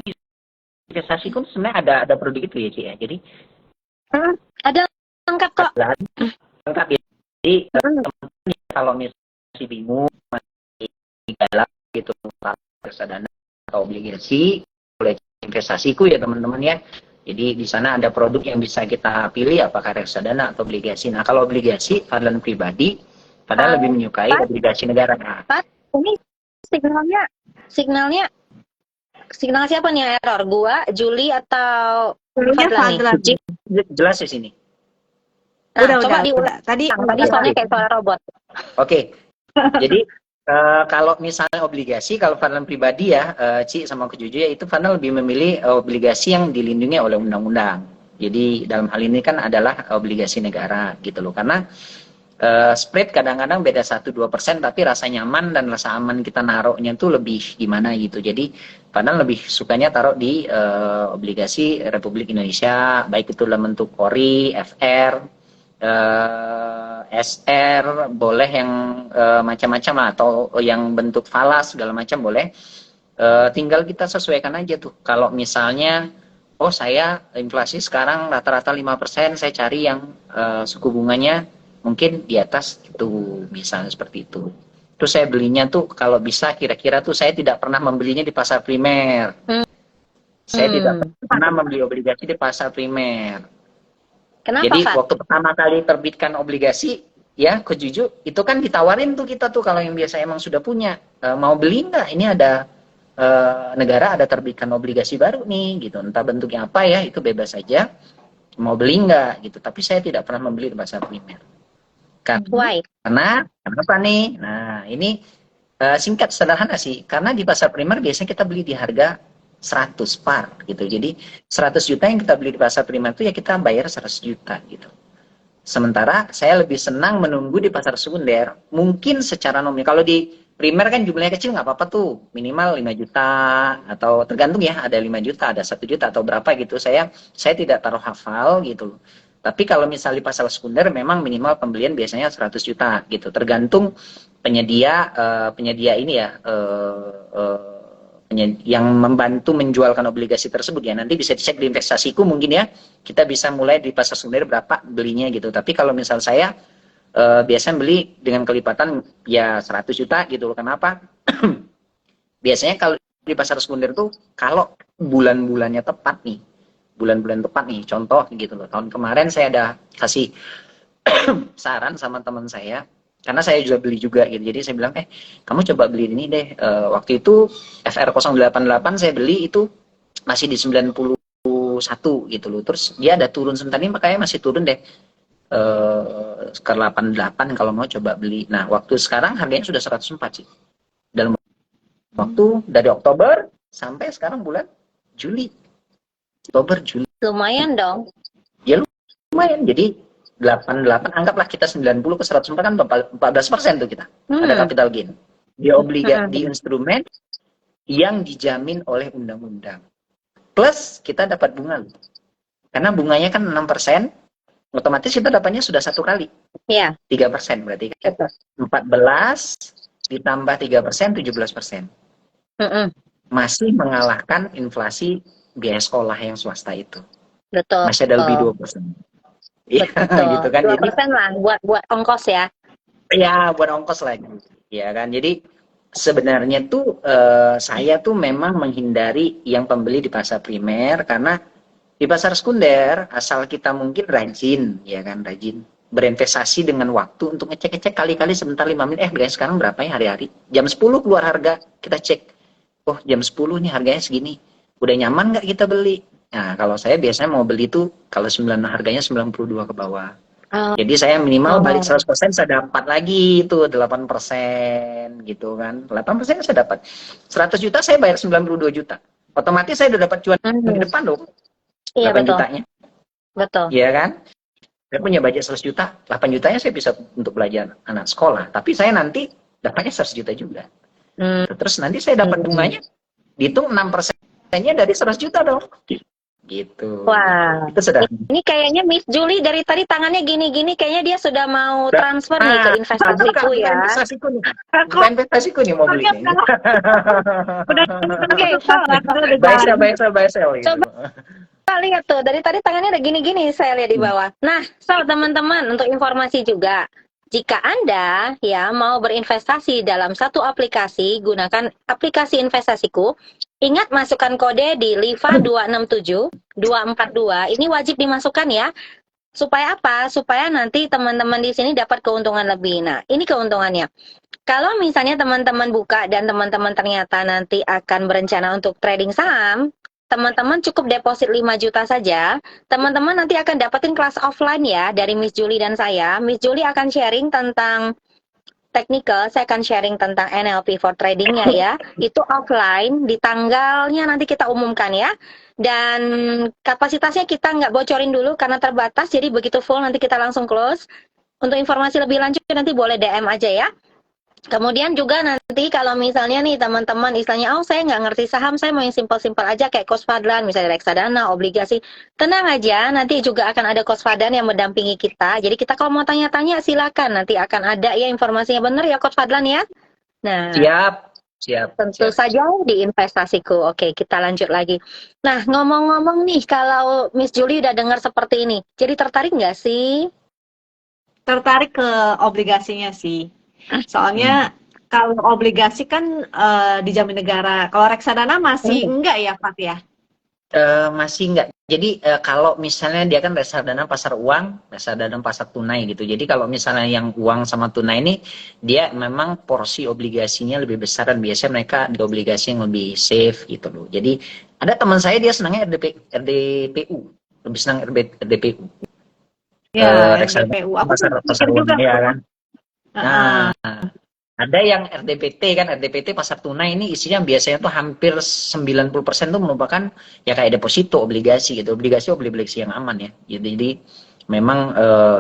investasi kan sebenarnya ada produk itu ya, Ci ya. Jadi ada lengkap kok. Lengkap ya. Jadi kalau misalnya bingung masih galak gitu reksadana atau obligasi, boleh investasiku ya teman-teman ya. Jadi di sana ada produk yang bisa kita pilih, apakah reksadana atau obligasi. Nah, kalau obligasi Fadlan pribadi padahal lebih menyukai obligasi negara. Ini signalnya siapa nih yang error? Gua, Julie, atau Fadlan nih? Jelas di sini. Nah, Udah, coba udah. Tadi tadi udah. soalnya kayak suara robot. Oke. Jadi kalau misalnya obligasi, kalau Fadlan pribadi ya, Ci sama Ko Juju ya, itu Fadlan lebih memilih obligasi yang dilindungi oleh undang-undang. Jadi dalam hal ini kan adalah obligasi negara gitu loh. Karena spread kadang-kadang beda 1-2%, tapi rasa nyaman dan rasa aman kita naruhnya tuh lebih gimana gitu. Jadi padahal lebih sukanya taruh di obligasi Republik Indonesia, baik itu dalam bentuk ORI, FR, SR, boleh yang macam-macam lah, atau yang bentuk falas segala macam boleh. Tinggal kita sesuaikan aja tuh. Kalau misalnya oh saya inflasi sekarang rata-rata 5%, saya cari yang suku bunganya mungkin di atas itu, misalnya seperti itu. Terus saya belinya tuh kalau bisa kira-kira tuh saya tidak pernah membelinya di pasar primer. Saya tidak pernah membeli obligasi di pasar primer. Kenapa, Jadi Fat? waktu pertama kali terbitkan obligasi, ya Ko Juju, itu kan ditawarin tuh kita tuh kalau yang biasa emang sudah punya, mau beli nggak? Ini ada negara ada terbitkan obligasi baru nih, gitu. Entah bentuknya apa ya, itu bebas saja. Mau beli nggak? Gitu. Tapi saya tidak pernah membeli di pasar primer. Why? Karena kenapa nih? Nah, ini singkat sederhana sih. Karena di pasar primer biasanya kita beli di harga 100 par gitu. Jadi 100 juta yang kita beli di pasar primer itu ya kita bayar 100 juta gitu. Sementara saya lebih senang menunggu di pasar sekunder. Mungkin secara nominal. Kalau di primer kan jumlahnya kecil nggak apa-apa tuh. Minimal 5 juta atau tergantung ya. Ada 5 juta, ada 1 juta atau berapa gitu. Saya tidak taruh hafal gitu loh. Tapi kalau misalnya di pasar sekunder memang minimal pembelian biasanya 100 juta gitu. Tergantung penyedia ini ya, yang membantu menjualkan obligasi tersebut ya. Nanti bisa dicek di investasiku mungkin ya. Kita bisa mulai di pasar sekunder berapa belinya gitu. Tapi kalau misal saya biasanya beli dengan kelipatan ya 100 juta gitu loh. Kenapa? Biasanya kalau di pasar sekunder tuh kalau bulan-bulannya tepat nih, bulan-bulan tepat nih, contoh gitu loh. Tahun kemarin saya ada kasih saran sama teman saya, karena saya juga beli juga gitu. Jadi saya bilang, kamu coba beli ini deh. Waktu itu FR088 saya beli itu masih di 91 gitu loh. Terus dia ada turun sebentar ini, makanya masih turun deh. Ke 88 kalau mau coba beli. Nah, waktu sekarang harganya sudah 104 sih. Dalam waktu dari Oktober sampai sekarang bulan Juli. Oktober, Juli. Lumayan dong. Ya lumayan. Jadi 88, anggaplah kita 90 ke 104 kan 14% tuh kita. Ada capital gain. Di di instrumen yang dijamin oleh undang-undang. Plus kita dapat bunga. Karena bunganya kan 6%, otomatis kita dapatnya sudah 1 kali. Iya. 3% berarti. 14 ditambah 3%, 17%. Masih mengalahkan inflasi biaya sekolah yang swasta itu. Betul. Masih ada lebih 2%. Iya, gitu kan. 2% jadi, lah buat ongkos ya. Ya, buat ongkos lagi. Ya kan. Jadi sebenarnya tuh saya tuh memang menghindari yang pembeli di pasar primer, karena di pasar sekunder asal kita mungkin rajin, ya kan, rajin berinvestasi dengan waktu untuk ngecek-ngecek kali-kali sebentar 5 menit. Guys, sekarang berapa ya hari-hari? Jam 10 keluar harga, kita cek. Oh, jam 10 nih harganya segini. Udah nyaman nggak kita beli? Nah, kalau saya biasanya mau beli tuh kalau harganya 92 ke bawah. Jadi saya minimal balik 100% saya dapat lagi tuh 8% gitu kan. 8% saya dapat. 100 juta saya bayar 92 juta. Otomatis saya udah dapat cuan di depan dong. Iya, 8 betul. jutanya. Betul. Iya kan? Saya punya budget 100 juta, 8 jutanya saya bisa untuk belajar anak sekolah. Tapi saya nanti dapatnya 100 juta juga. Terus nanti saya dapat bunganya, dihitung 6%-nya dari 100 juta dong. Gitu. Wah. Itu sudah. Ini kayaknya Miss Julie dari tadi tangannya gini-gini, kayaknya dia sudah mau transfer nih ke investasiku ya. Investasiku nih. Bukan investasiku nih mau beli nih. Oke, buy sell gitu. Coba lihat tuh, dari tadi tangannya ada gini-gini, saya lihat di bawah. Nah, teman-teman, untuk informasi juga, jika Anda ya mau berinvestasi dalam satu aplikasi, gunakan aplikasi investasiku. Ingat masukkan kode di LIVA 267242. Ini wajib dimasukkan ya. Supaya apa? Supaya nanti teman-teman di sini dapat keuntungan lebih. Nah, ini keuntungannya. Kalau misalnya teman-teman buka dan teman-teman ternyata nanti akan berencana untuk trading saham, teman-teman cukup deposit 5 juta saja. Teman-teman nanti akan dapetin kelas offline ya dari Miss Julie dan saya. Miss Julie akan sharing tentang technical, saya akan sharing tentang NLP for tradingnya ya. Itu offline, di tanggalnya nanti kita umumkan ya. Dan kapasitasnya kita nggak bocorin dulu karena terbatas, jadi begitu full nanti kita langsung close. Untuk informasi lebih lanjut nanti boleh DM aja ya. Kemudian juga nanti kalau misalnya nih teman-teman istilahnya, oh saya nggak ngerti saham, saya mau yang simpel-simpel aja kayak Coach Fadlan, misalnya reksadana, obligasi. Tenang aja, nanti juga akan ada Coach Fadlan yang mendampingi kita. Jadi kita kalau mau tanya-tanya silakan, nanti akan ada ya informasinya benar ya Coach Fadlan ya. Nah, Siap. tentu saja di investasiku. Oke, kita lanjut lagi. Nah, ngomong-ngomong nih, kalau Miss Julie udah dengar seperti ini, jadi tertarik nggak sih? Tertarik ke obligasinya sih. Soalnya kalau obligasi kan dijamin negara. Kalau reksadana masih enggak ya, Pak ya? Masih enggak. Jadi kalau misalnya dia kan reksadana pasar uang, reksadana pasar tunai gitu. Jadi kalau misalnya yang uang sama tunai ini, dia memang porsi obligasinya lebih besar dan biasanya mereka di obligasi yang lebih safe gitu loh. Jadi ada teman saya dia senangnya RDPU, lebih senang RDPU. Ya, Reksadana RDPU. Aku pasar pikir uang juga ya tuh. kan. Nah, ada yang RDPT kan, RDPT pasar tunai ini isinya biasanya tuh hampir 90% tuh merupakan ya kayak deposito obligasi gitu, obligasi yang aman ya. Jadi memang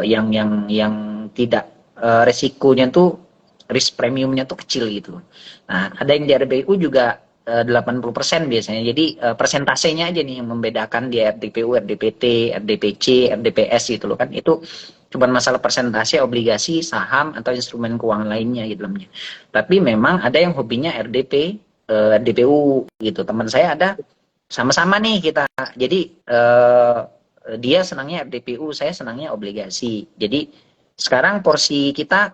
yang tidak resikonya tuh risk premiumnya tuh kecil gitu. Nah, ada yang di RBU juga 80% biasanya. Jadi persentasenya aja nih yang membedakan di RDPU, RDPT, RDPC, RDPS gitu loh kan. Itu cuma masalah persentase obligasi, saham atau instrumen keuangan lainnya gitu loh. Tapi memang ada yang hobinya RDPU gitu. Teman saya ada sama-sama nih kita. Jadi dia senangnya RDPU, saya senangnya obligasi. Jadi sekarang porsi kita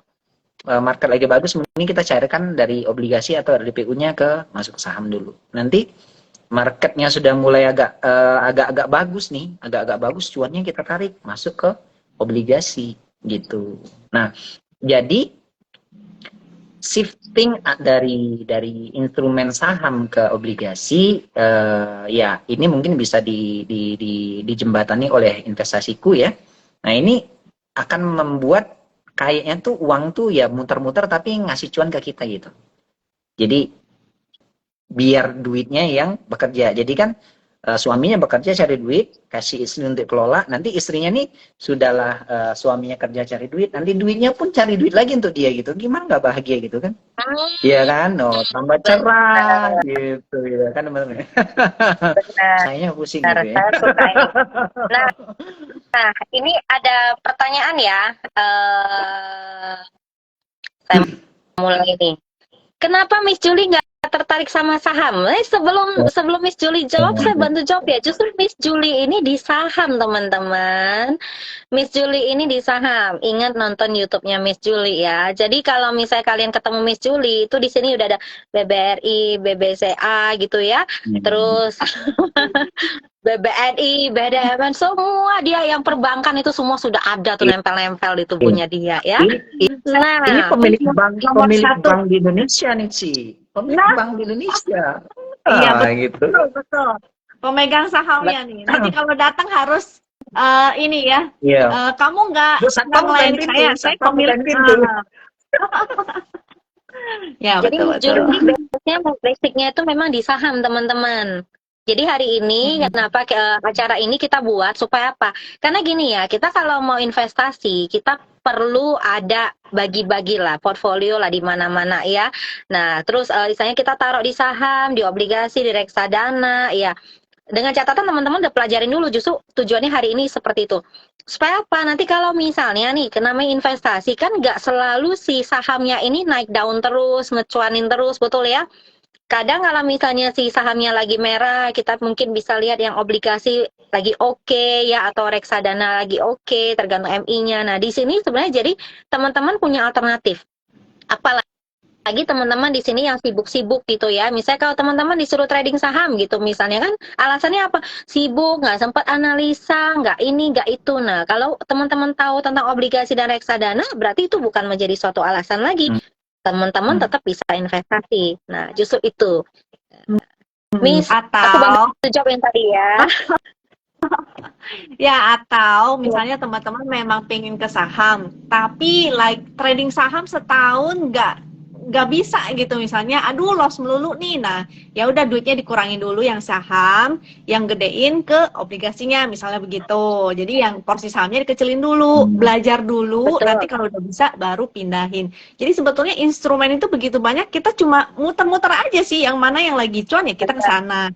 market lagi bagus, mending kita carikan dari obligasi atau RDPU-nya ke masuk ke saham dulu. Nanti marketnya sudah mulai agak-agak bagus nih, agak-agak bagus cuannya kita tarik masuk ke obligasi gitu. Nah, jadi shifting dari instrumen saham ke obligasi ya ini mungkin bisa dijembatani oleh investasiku ya. Nah, ini akan membuat kayaknya tuh uang tuh ya muter-muter tapi ngasih cuan ke kita gitu. Jadi biar duitnya yang bekerja. Jadi kan suaminya bekerja cari duit, kasih istri untuk kelola. Nanti istrinya nih sudahlah suaminya kerja cari duit, nanti duitnya pun cari duit lagi untuk dia gitu. Gimana nggak bahagia gitu kan? Iya kan? No, tambah cerah gitu ya kan teman-teman. Sayangnya pusing gitu ya. Saya suka ini. Nah, ini ada pertanyaan ya. Saya mulai nih. Kenapa Miss Julie nggak tertarik sama saham? Sebelum Miss Julie jawab, saya bantu jawab ya. Justru Miss Julie ini di saham, teman-teman. Miss Julie ini di saham. Ingat nonton YouTube-nya Miss Julie ya. Jadi kalau misalnya kalian ketemu Miss Julie, itu di sini udah ada BBRI, BBCA gitu ya. Terus BBNI, BDMN, semua dia yang perbankan itu semua sudah ada tuh nempel-nempel di tubuhnya dia ya. Nah, Ini pemilik bank satu. di Indonesia nih Ci. Pemilik bank di Indonesia. Iya, gitu. betul. Pemegang sahamnya nih. Nanti kalau datang harus ini ya. Iya. Kamu nggak ngelayan saya pemilik. Ya, jadi betul. biasanya basicnya itu memang di saham, teman-teman. Jadi hari ini kenapa acara ini kita buat supaya apa? Karena gini ya, kita kalau mau investasi, kita perlu ada bagi-bagi lah portfolio lah di mana-mana ya. Nah, terus misalnya kita taruh di saham, di obligasi, di reksadana, ya. Dengan catatan teman-teman udah pelajarin dulu, justru tujuannya hari ini seperti itu. Supaya apa? Nanti kalau misalnya nih, namanya investasi kan nggak selalu si sahamnya ini naik daun terus, ngecuanin terus, betul ya? Kadang kalau misalnya si sahamnya lagi merah, kita mungkin bisa lihat yang obligasi lagi oke ya, atau reksadana lagi oke, tergantung MI-nya. Nah, di sini sebenarnya jadi teman-teman punya alternatif. Apalagi teman-teman di sini yang sibuk-sibuk gitu ya. Misalnya kalau teman-teman disuruh trading saham gitu, misalnya kan alasannya apa? Sibuk, nggak sempat analisa, nggak ini, nggak itu. Nah, kalau teman-teman tahu tentang obligasi dan reksadana, berarti itu bukan menjadi suatu alasan lagi. Teman-teman tetap bisa investasi. Nah, justru itu. Miss, aku bantu Atau jawab yang tadi ya. ya, atau misalnya teman-teman memang pengen ke saham, tapi like trading saham setahun nggak bisa gitu, misalnya aduh loss melulu nih. Nah, ya udah duitnya dikurangin dulu yang saham, yang gedein ke obligasinya misalnya begitu. Jadi yang porsi sahamnya dikecilin dulu, belajar dulu, nanti Betul. kalau udah bisa baru pindahin. Jadi sebetulnya instrumen itu begitu banyak, kita cuma muter-muter aja sih yang mana yang lagi cuan ya kita ke sana.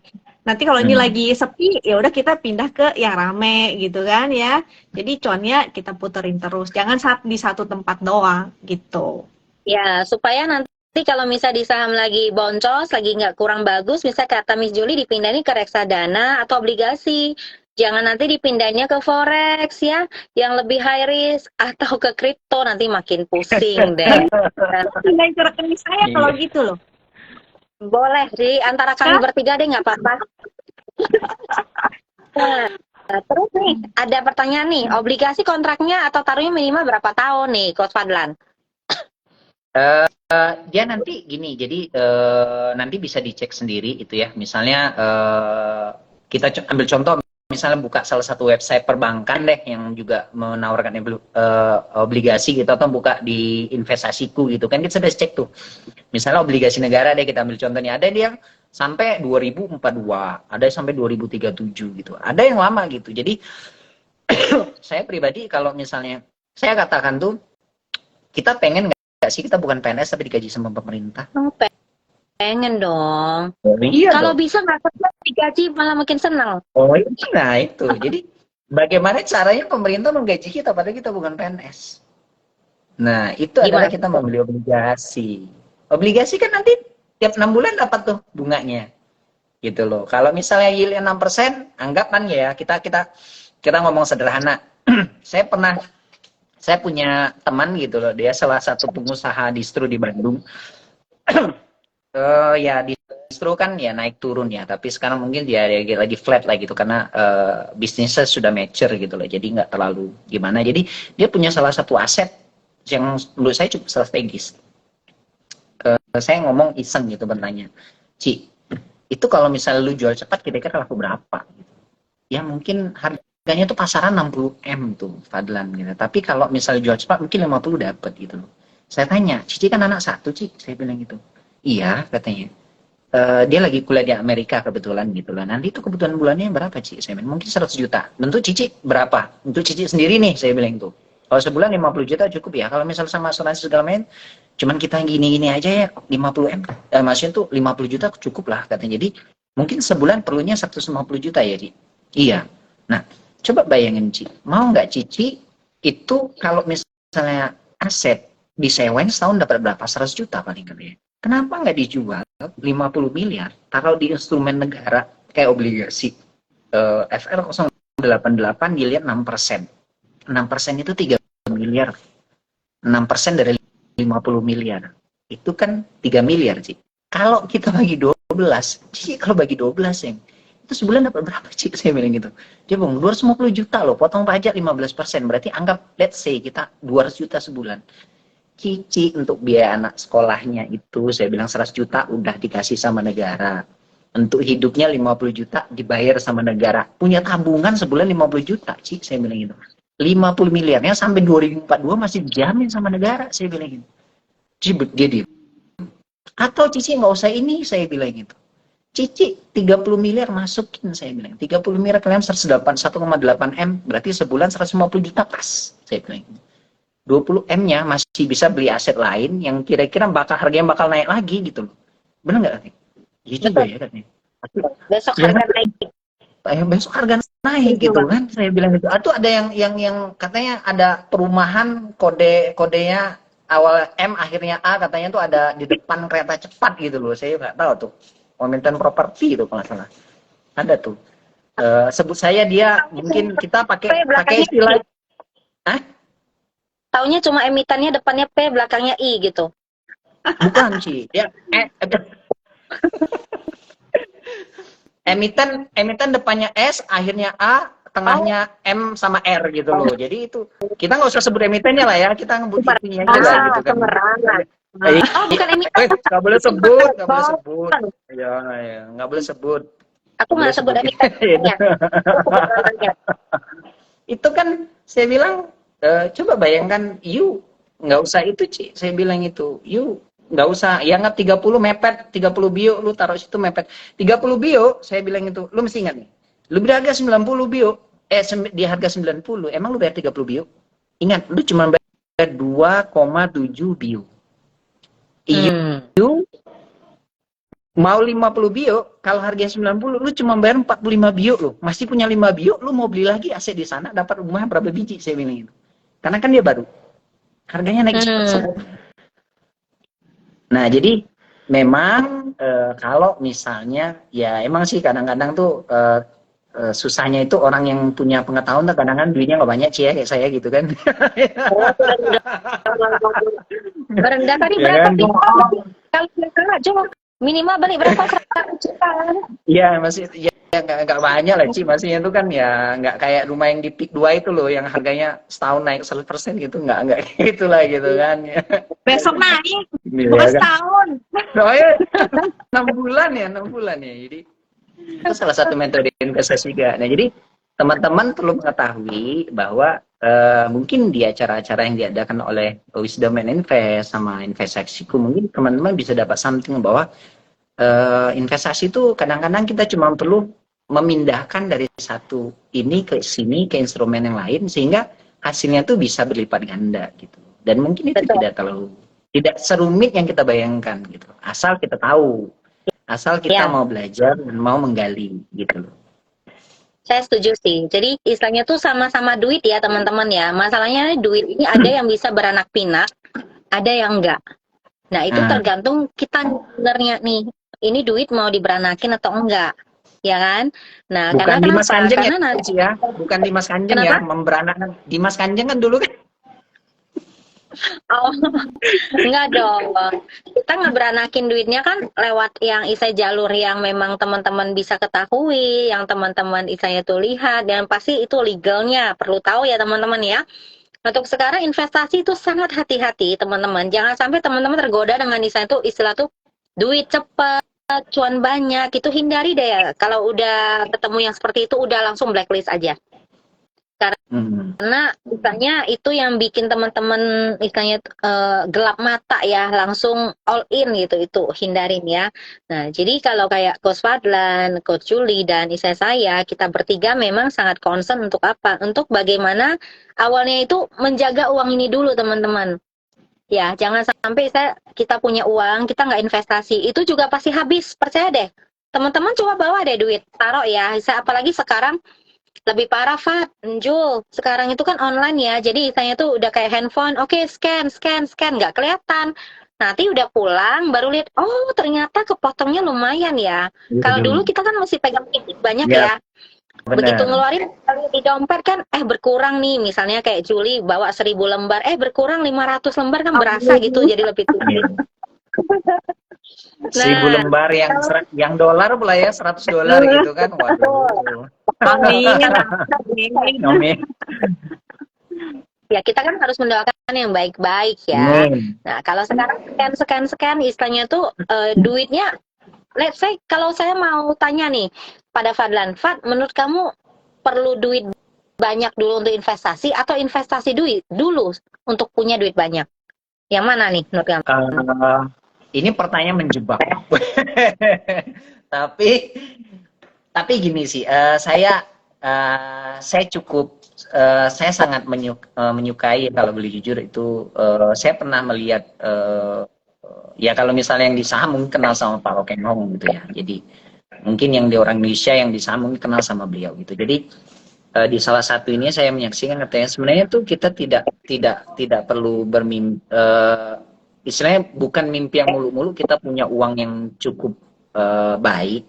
Nanti kalau ini lagi sepi, ya udah kita pindah ke yang rame gitu kan ya. Jadi cuannya kita puterin terus, jangan di satu tempat doang gitu. Ya, supaya nanti kalau misal di saham lagi boncos, lagi nggak kurang bagus, misal kata Miss Julie dipindahin ke reksadana atau obligasi. Jangan nanti dipindahnya ke forex ya, yang lebih high risk atau ke kripto, nanti makin pusing deh. Pindahin ke rekening saya kalau Iya. gitu loh. Boleh, di antara kami bertiga deh nggak apa-apa. Nah, terus nih, ada pertanyaan nih, obligasi kontraknya atau taruhnya minimal berapa tahun nih, Coach Fadlan? Dia nanti gini, jadi nanti bisa dicek sendiri itu ya. Misalnya kita ambil contoh, misalnya buka salah satu website perbankan deh yang juga menawarkan obligasi gitu, atau buka di investasiku gitu kan, kita sudah cek tuh. Misalnya obligasi negara deh, kita ambil contohnya, ada yang sampai 2042, ada yang sampai 2037 gitu, ada yang lama gitu. Jadi saya pribadi kalau misalnya saya katakan tuh, kita pengen nggak sih kita bukan PNS tapi digaji sama pemerintah? Oh, pengen dong. Iya Kalau dong. bisa nggak kerja digaji malah makin senang. Oh iya, nah itu. Jadi bagaimana caranya pemerintah menggaji kita padahal kita bukan PNS? Nah, itu adalah Gimana? kita membeli obligasi. Obligasi kan nanti tiap 6 bulan dapat tuh bunganya. Gitu loh. Kalau misalnya yield 6%, anggapan ya, kita ngomong sederhana. Saya punya teman gitu loh, dia salah satu pengusaha distro di Bandung. Ya distro kan ya naik turun ya, tapi sekarang mungkin dia lagi flat lah gitu karena bisnisnya sudah mature gitu loh, jadi nggak terlalu gimana. Jadi dia punya salah satu aset yang menurut saya cukup strategis. Saya ngomong iseng gitu bertanya, Ci, itu kalau misalnya lu jual cepat kira-kira laku berapa? Ya mungkin harganya tuh pasaran 60 M tuh Fadlan gitu. Tapi kalau misalnya jual cepat mungkin 50 dapat gitu loh. Saya tanya, Cici kan anak satu, Ci, saya bilang gitu. Iya, katanya. Dia lagi kuliah di Amerika kebetulan gitu loh. Nanti itu kebutuhan bulannya berapa, Ci? Saya bilang, mungkin 100 juta. Untuk Cici berapa? Untuk Cici sendiri nih, saya bilang tuh. Kalau sebulan 50 juta cukup ya. Kalau misal sama asuransi segala macam, cuman kita gini-gini aja ya, 50 M. Maksudnya tuh 50 juta cukup lah katanya. Jadi mungkin sebulan perlunya 150 juta ya, Ci? Iya. Nah, coba bayangin, Ci. Mau nggak Cici itu kalau misalnya aset disewain setahun dapat berapa? 100 juta paling kali ya. Kenapa nggak dijual 50 miliar, taruh di instrumen negara kayak obligasi FR 088 dilihat 6%. 6% itu 3 miliar. 6% dari 50 miliar. Itu kan 3 miliar, Ci. Kalau kita bagi 12, Ci, kalau bagi 12 yang itu sebulan dapat berapa, Ci? Saya bilang gitu. Dia bilang 250 juta loh, potong pajak 15%. Berarti anggap let's say kita 200 juta sebulan. Cici untuk biaya anak sekolahnya itu saya bilang 100 juta udah dikasih sama negara. Untuk hidupnya 50 juta dibayar sama negara. Punya tabungan sebulan 50 juta, Ci, saya bilang gitu. 50 miliarnya sampai 2042 masih dijamin sama negara, saya bilang gitu. Jadi atau Cici nggak usah ini, saya bilang gitu. Cici 30 miliar masukin, saya bilang. 30 miliar kalian 1,8 M, berarti sebulan 150 juta pas, saya bilang gitu. 20 M-nya masih bisa beli aset lain yang kira-kira harganya bakal naik lagi gitu loh. Bener nggak, Kak? Iya juga ya, katanya. Besok harga naik. Besok harga naik gitu kan, saya bilang gitu. Atau ada yang katanya ada perumahan kodenya awal M akhirnya A, katanya tuh ada di depan kereta cepat gitu loh. Saya nggak tahu tuh. Momentum properti itu kalau nggak salah. Ada tuh. Sebut saya dia, mungkin kita pakai istilah. Hah? Taunya cuma emitannya depannya P, belakangnya I gitu. Bukan sih, dia emiten depannya S, akhirnya A, tengahnya M sama R gitu loh. Jadi itu kita nggak usah sebut emitennya lah ya, kita ngebut itunya aja lah gitu kan. Kemerangan. Oh, bukan emiten nggak boleh sebut, nggak boleh sebut. Ya, ya, nggak boleh sebut. Aku Nggak boleh nggak sebut sebut. emitennya. Aku sebut namanya. Itu kan saya bilang, coba bayangkan, you nggak usah itu, Ci. Saya bilang itu, you nggak usah, ya nggak 30 mepet, 30 bio, lu taruh situ mepet. 30 bio, saya bilang itu, lu mesti ingat nih, lu berharga 90 bio, di harga 90, emang lu bayar 30 bio? Ingat, lu cuma bayar 2,7 bio. You mau 50 bio, kalau harganya 90, lu cuma bayar 45 bio lu. Masih punya 5 bio, lu mau beli lagi aset di sana, dapat rumah berapa biji, saya bilang itu. Karena kan dia baru. Harganya naik cepat. Nah, jadi memang kalau misalnya, ya emang sih kadang-kadang tuh susahnya itu orang yang punya pengetahuan, kadang-kadang duitnya nggak banyak, Cie, kayak saya gitu kan. Berendah tadi Ya berapa kan? sih? Kalau nggak salah, coba minimal beli berapa? 100 juta. Iya, masih ya nggak banyak lah, Ci. Maksudnya itu kan ya nggak kayak rumah yang di Pik 2 itu loh, yang harganya setahun naik 100% gitu, nggak gitulah gitu kan. Ya. Besok naik, Iya bukan kan? setahun. Oh ya, 6 bulan ya, 6 bulan ya. Jadi itu salah satu metode investasi juga. Nah, jadi teman-teman perlu mengetahui bahwa mungkin di acara-acara yang diadakan oleh Wisdom and Invest sama Investasiku, mungkin teman-teman bisa dapat something bahwa investasi itu kadang-kadang kita cuma perlu memindahkan dari satu ini ke sini ke instrumen yang lain sehingga hasilnya tuh bisa berlipat ganda gitu. Dan mungkin itu tidak serumit yang kita bayangkan gitu. Asal kita tahu, asal kita mau belajar dan mau menggali gitu loh. Saya setuju sih. Jadi istilahnya tuh sama-sama duit ya teman-teman ya. Masalahnya duit ini ada yang bisa beranak pinak, ada yang enggak. Nah itu tergantung kita sebenarnya nih. Ini duit mau diberanakin atau enggak, ya kan? Nah, bukan karena Dimas kenapa? Kanjeng Karena ya, nanti ya, bukan Dimas Kanjeng ya, memberanakan. Dimas Kanjeng kan dulu kan. Oh, enggak dong. Kita ngeberanakin duitnya kan lewat yang isai jalur yang memang teman-teman bisa ketahui, yang teman-teman isanya tuh lihat, dan pasti itu legalnya. Perlu tahu ya teman-teman ya. Untuk sekarang investasi itu sangat hati-hati teman-teman. Jangan sampai teman-teman tergoda dengan istilah tuh duit cepat, cuan banyak, itu hindari deh ya. Kalau udah ketemu yang seperti itu, udah langsung blacklist aja. Karena misalnya itu yang bikin teman-teman misalnya gelap mata ya, langsung all in gitu, itu hindarin ya. Nah, jadi kalau kayak Coach Fadlan, Coach Julie, dan istri saya, kita bertiga memang sangat concern untuk apa? Untuk bagaimana awalnya itu menjaga uang ini dulu teman-teman. Ya, jangan sampai kita punya uang, kita nggak investasi, itu juga pasti habis, percaya deh. Teman-teman coba bawa deh duit, taruh ya. Apalagi sekarang lebih parah, Fat, Jul. Sekarang itu kan online ya, jadi istilahnya tuh udah kayak handphone, oke, scan, nggak kelihatan. Nanti udah pulang, baru lihat, oh ternyata kepotongnya lumayan ya. Kalau dulu kita kan masih pegang titik banyak ya. Begitu ngeluarin di dompet kan, berkurang nih, misalnya kayak Juli bawa 1000 lembar, berkurang 500 lembar kan berasa gitu, jadi lebih tinggi. 1000 lembar yang dolar pula ya, $100 gitu kan. Waduh. Amin. Ya kita kan harus mendoakan yang baik-baik ya. Nah kalau sekarang scan istilahnya tuh duitnya, let's say kalau saya mau tanya nih pada Fadlan, Fad, menurut kamu perlu duit banyak dulu untuk investasi atau investasi duit dulu untuk punya duit banyak? Yang mana nih menurut kamu? Ini pertanyaan menjebak. tapi gini sih, saya sangat menyukai, kalau boleh jujur itu, saya pernah melihat ya kalau misalnya yang di saham mungkin kenal sama Pak Roken Hong gitu ya. Jadi mungkin yang di orang Indonesia yang di saham mungkin kenal sama beliau gitu. Jadi di salah satu ini saya menyaksikan katanya sebenarnya tuh kita tidak perlu bermimpi, istilahnya bukan mimpi yang mulu-mulu kita punya uang yang cukup baik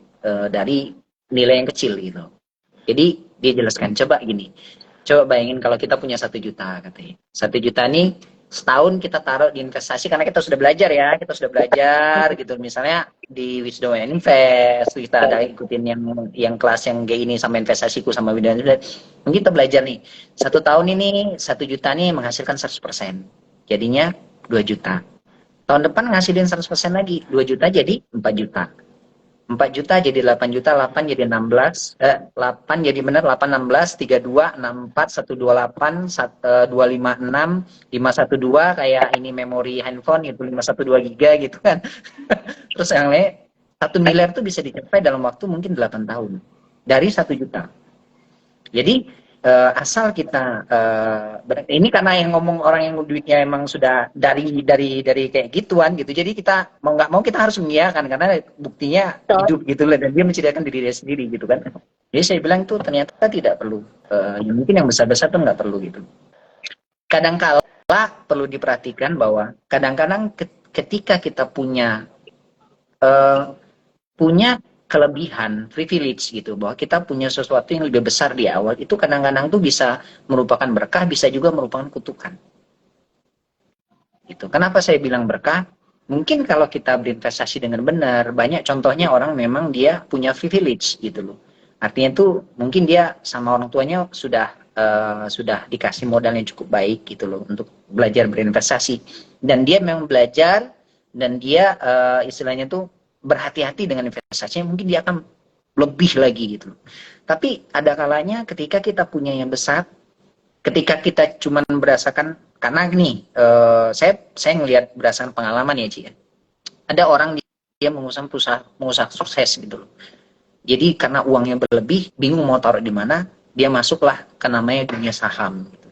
dari nilai yang kecil gitu. Jadi dia jelaskan, coba bayangin kalau kita punya 1 juta katanya. 1 juta nih setahun kita taruh di investasi, karena kita sudah belajar gitu. Misalnya di Wisdom and Invest kita ada ikutin yang kelas yang kayak ini sama investasiku sama Wisdom and Invest. Mungkin kita belajar nih 1 tahun ini 1 juta nih menghasilkan 100%. Jadinya 2 juta. Tahun depan ngasilin 100% lagi, 2 juta jadi 4 juta. 4 juta jadi 8 juta, 8 jadi 16, 8 jadi benar 8, 16, 32, 64, 128, 256, 512 kayak ini memori handphone gitu, 512 giga gitu kan. Terus yang lain, 1 miliar tuh bisa dicapai dalam waktu mungkin 8 tahun. Dari 1 juta. Jadi asal kita ini karena yang ngomong orang yang duitnya emang sudah dari kayak gituan gitu, jadi kita mau nggak mau kita harus mengiyakan karena buktinya hidup gitu loh, dan dia mencerdaskan diri dia sendiri gitu kan. Jadi saya bilang tuh ternyata tidak perlu, mungkin yang besar-besar tuh nggak perlu gitu. Kadang-kala perlu diperhatikan bahwa kadang-kadang ketika kita punya kelebihan, privilege gitu, bahwa kita punya sesuatu yang lebih besar di awal, itu kadang-kadang tuh bisa merupakan berkah, bisa juga merupakan kutukan. Gitu. Kenapa saya bilang berkah? Mungkin kalau kita berinvestasi dengan benar, banyak contohnya orang memang dia punya privilege gitu loh. Artinya tuh mungkin dia sama orang tuanya sudah dikasih modal yang cukup baik gitu loh untuk belajar berinvestasi, dan dia memang belajar dan dia istilahnya tuh berhati-hati dengan investasinya, mungkin dia akan lebih lagi gitu. Tapi ada kalanya ketika kita punya yang besar, ketika kita cuma berdasarkan, karena gini, saya ngelihat berdasarkan pengalaman ya Ci ya. Ada orang dia mengusaha sukses gitu loh. Jadi karena uangnya berlebih, bingung mau taruh di mana, dia masuklah ke namanya dunia saham gitu.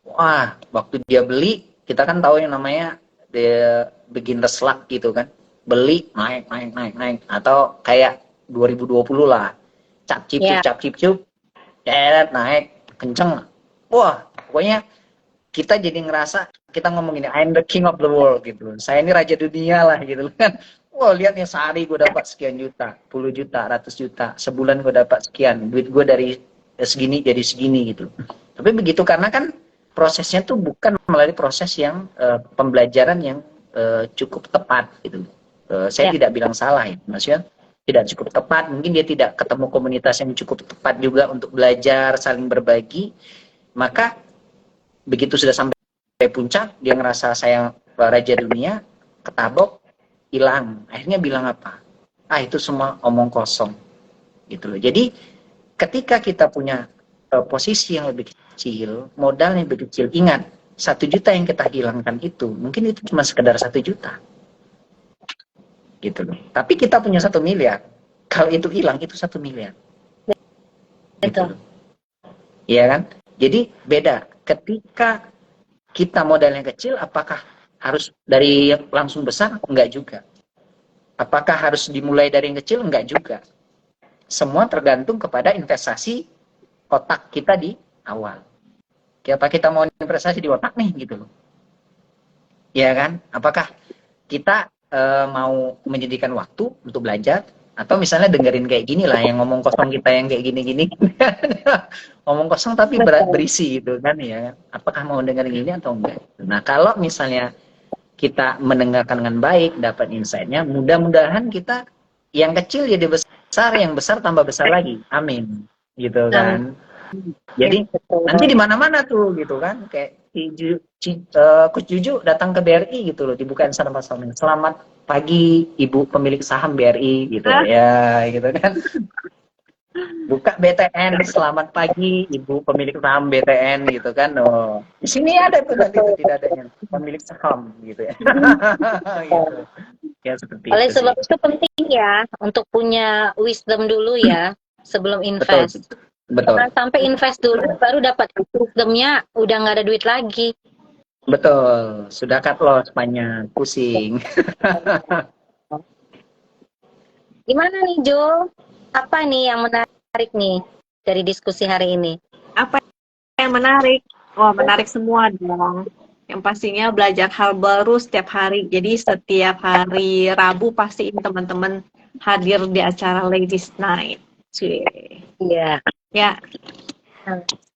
Wah, waktu dia beli, kita kan tahu yang namanya the beginner's luck gitu kan. Beli naik, atau kayak 2020 lah, cap cip cup, naik kenceng. Wah, pokoknya kita jadi ngerasa, kita ngomong gini, I'm the king of the world gitu. Saya ini raja dunia lah gitu kan. Wah, lihatnya sehari gue dapat sekian juta, 10 juta, 100 juta, sebulan gue dapat sekian, duit gue dari segini jadi segini gitu. Tapi begitu karena kan prosesnya tuh bukan melalui proses yang pembelajaran yang cukup tepat gitu. Saya tidak bilang salah ya, maksudnya tidak cukup tepat, mungkin dia tidak ketemu komunitas yang cukup tepat juga untuk belajar, saling berbagi, maka begitu sudah sampai puncak, dia ngerasa saya raja dunia, ketabok, hilang. Akhirnya bilang apa? Itu semua omong kosong. Gitu loh. Jadi ketika kita punya posisi yang lebih kecil, modal yang lebih kecil, ingat, 1 juta yang kita hilangkan itu, mungkin itu cuma sekedar 1 juta. Gitu loh. Tapi kita punya 1 miliar. Kalau itu hilang, itu 1 miliar. Gitu loh. Iya kan? Jadi beda. Ketika kita modalnya kecil, apakah harus dari langsung besar? Enggak juga. Apakah harus dimulai dari yang kecil? Enggak juga. Semua tergantung kepada investasi otak kita di awal. Apa kita mau investasi di otak nih gitu loh. Iya kan? Apakah kita mau menjadikan waktu untuk belajar, atau misalnya dengerin kayak gini lah, yang ngomong kosong kita yang kayak gini-gini. Ngomong kosong tapi berisi gitu kan ya. Apakah mau dengerin ini atau enggak? Nah, kalau misalnya kita mendengarkan dengan baik, dapat insight-nya, mudah-mudahan kita yang kecil jadi besar, yang besar tambah besar lagi. Amin. Gitu kan. Jadi nanti di mana-mana tuh gitu kan, kayak Coach Juju datang ke BRI gitu loh, dibukain sama saham. Selamat pagi Ibu pemilik saham BRI gitu ya, gitu kan. Buka BTN, selamat pagi Ibu pemilik saham BTN gitu kan. Oh, di sini ada tuh nanti tuh tidak adanya pemilik saham gitu ya. Gitu. Ya seperti Oleh itu. Sebab itu penting ya untuk punya wisdom dulu ya sebelum invest. Betul. Jangan sampai invest dulu baru dapat wisdomnya udah nggak ada duit lagi. Betul, sudah cut loss banyak, pusing. Gimana nih Jo? Apa nih yang menarik nih dari diskusi hari ini? Apa yang menarik? Wah, menarik semua dong. Yang pastinya belajar hal baru setiap hari. Jadi setiap hari Rabu pastiin teman-teman hadir di acara Ladies Night. Iya. Ya.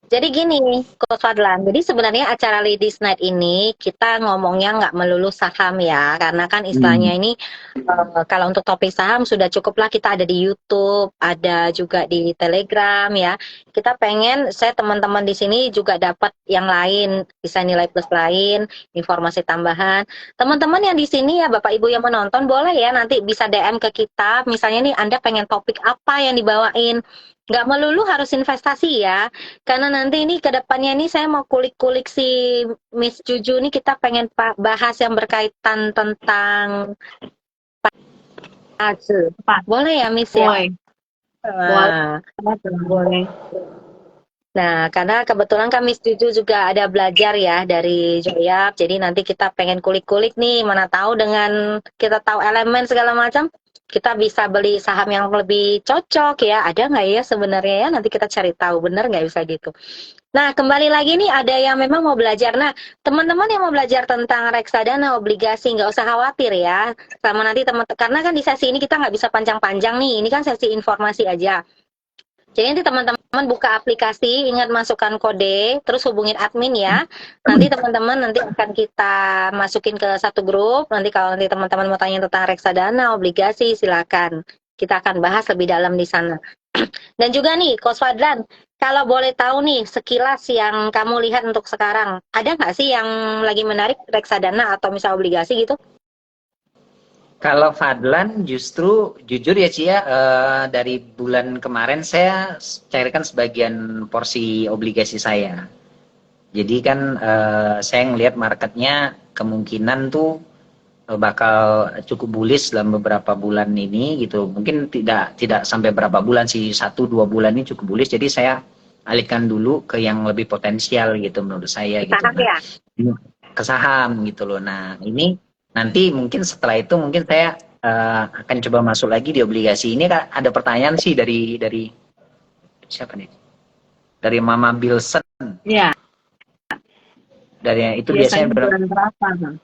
Jadi gini, Coach Fadlan. Jadi sebenarnya acara Ladies Night ini kita ngomongnya nggak melulu saham ya, karena kan Hmm. istilahnya ini kalau untuk topik saham sudah cukuplah kita ada di YouTube, ada juga di Telegram ya. Kita pengen saya teman-teman di sini juga dapat yang lain, bisa nilai plus lain, informasi tambahan. Teman-teman yang di sini ya Bapak Ibu yang menonton boleh ya nanti bisa DM ke kita. Misalnya nih Anda pengen topik apa yang dibawain. Nggak melulu harus investasi ya. Karena nanti ini ke depannya ini saya mau kulik-kulik si Miss Juju ini kita pengen bahas yang berkaitan tentang aja. Apa? Boleh ya Miss ya? Boleh, Nah, boleh. nah, karena kebetulan kan Miss Juju juga ada belajar ya dari Joyap, jadi nanti kita pengen kulik-kulik nih, mana tahu dengan kita tahu elemen segala macam, kita bisa beli saham yang lebih cocok ya. Ada nggak ya sebenarnya ya? Nanti kita cari tahu, bener nggak bisa gitu. Nah, kembali lagi nih ada yang memang mau belajar. Nah, teman-teman yang mau belajar tentang reksadana obligasi nggak usah khawatir ya. Sama nanti teman karena kan di sesi ini kita nggak bisa panjang-panjang nih. Ini kan sesi informasi aja. Jadi nanti teman-teman buka aplikasi, ingat masukkan kode, terus hubungin admin ya. Nanti teman-teman nanti akan kita masukin ke satu grup. Nanti kalau nanti teman-teman mau tanya tentang reksadana, obligasi, silakan. Kita akan bahas lebih dalam di sana. Dan juga nih, Coach Fadlan, kalau boleh tahu nih, sekilas yang kamu lihat untuk sekarang, ada nggak sih yang lagi menarik reksadana atau misal obligasi gitu? Kalau Fadlan justru jujur ya Cia, dari bulan kemarin saya cairkan sebagian porsi obligasi saya. Jadi kan saya ngelihat marketnya kemungkinan tuh bakal cukup bullish dalam beberapa bulan ini gitu. Mungkin tidak tidak sampai berapa bulan sih, 1-2 bulan ini cukup bullish. Jadi saya alihkan dulu ke yang lebih potensial gitu menurut saya gitu. Saham Nah, ya? ke saham gitu loh. Nah, ini nanti mungkin setelah itu mungkin saya akan coba masuk lagi di obligasi. Ini kan ada pertanyaan sih dari siapa nih? Dari Mama Bilson. Ya, Dari itu biasanya biasanya bulan berapa, Bang?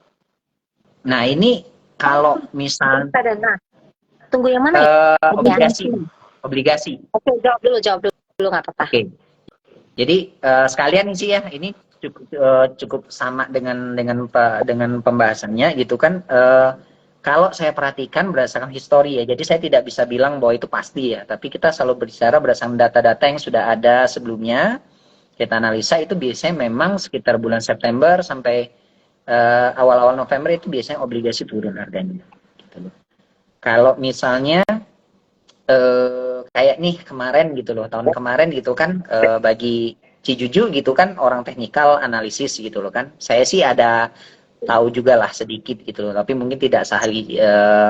nah, ini Oh, kalau misal reksadana. Tunggu yang mana ya? obligasi, Obligasi. obligasi. Oke, jawab dulu nggak apa-apa. Oke. Jadi sekalian sih ya, ini cukup sama dengan pembahasannya gitu kan. Kalau saya perhatikan berdasarkan histori ya, jadi saya tidak bisa bilang bahwa itu pasti ya, tapi kita selalu berbicara berdasarkan data-data yang sudah ada sebelumnya. Kita analisa itu biasanya memang sekitar bulan September sampai awal-awal November itu biasanya obligasi turun harganya. Gitu. Kalau misalnya kayak nih kemarin gitu loh, tahun kemarin gitu kan, bagi Cijuju gitu kan orang teknikal analisis gitu loh kan. Saya sih ada tahu juga lah sedikit gitu loh, tapi mungkin tidak sahli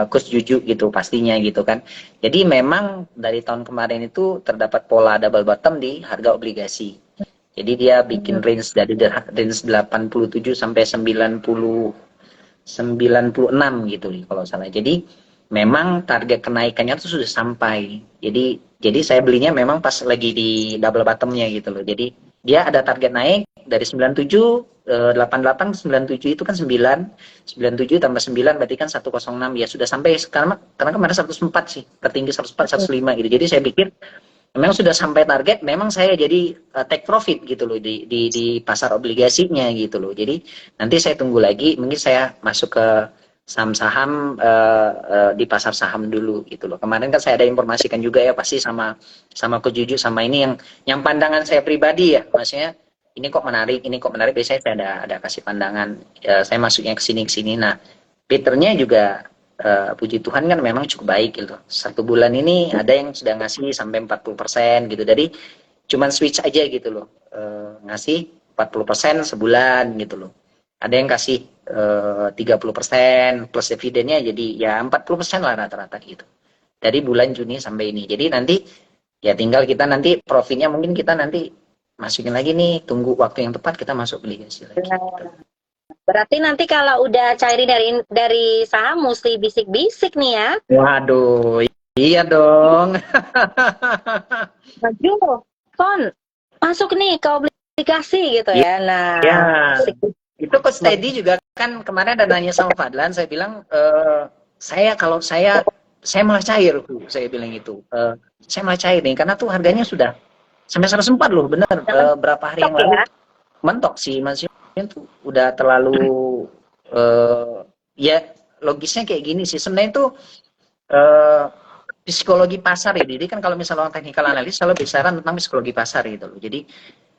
Coach Juju gitu pastinya gitu kan. Jadi memang dari tahun kemarin itu terdapat pola double bottom di harga obligasi. Jadi dia bikin range dari range 87 sampai 96 gitu kalau salah. Jadi memang target kenaikannya itu sudah sampai. Jadi saya belinya memang pas lagi di double bottomnya gitu loh. Jadi dia ada target naik dari 97 88 97 itu kan 97 tambah 9 berarti kan 106 ya sudah sampai sekarang karena kemarin 104 sih tertinggi 104 105 gitu. Jadi saya pikir memang sudah sampai target, memang saya jadi take profit gitu loh di pasar obligasinya gitu loh. Jadi nanti saya tunggu lagi, mungkin saya masuk ke saham-saham di pasar saham dulu gitu loh. Kemarin kan saya ada informasikan juga ya pasti sama Kejuju sama ini yang pandangan saya pribadi ya, maksudnya ini kok menarik. Biasanya saya ada kasih pandangan, saya masuknya ke sini. Nah, Peternya juga puji Tuhan kan memang cukup baik gitu. 1 bulan ini ada yang sudah ngasih sampai 40% gitu. Jadi cuman switch aja gitu loh. Ngasih 40% sebulan gitu loh. Ada yang kasih 30% plus dividennya jadi ya 40% lah rata-rata gitu. Dari bulan Juni sampai ini. Jadi nanti ya tinggal kita nanti profitnya mungkin kita nanti masukin lagi nih, tunggu waktu yang tepat kita masuk obligasi lagi. Gitu. Berarti nanti kalau udah cairin dari saham mesti bisik-bisik nih ya. Waduh, iya dong. Maju, Kon, masuk nih ke obligasi gitu ya. Nah, Ya, bisik. itu Coach Teddy juga kan kemarin ada nanya sama Fadlan, saya bilang kalau saya malah cair tuh, saya bilang itu. Saya malah cair nih karena tuh harganya sudah Sampai 104 loh, bener. Berapa hari yang Mentok lalu ya. mentok sih, maksudnya tuh udah terlalu ya logisnya kayak gini sih. Sebenarnya itu eh, psikologi pasar ya. Jadi kan kalau misalnya orang technical analyst selalu bicara tentang psikologi pasar gitu loh. Jadi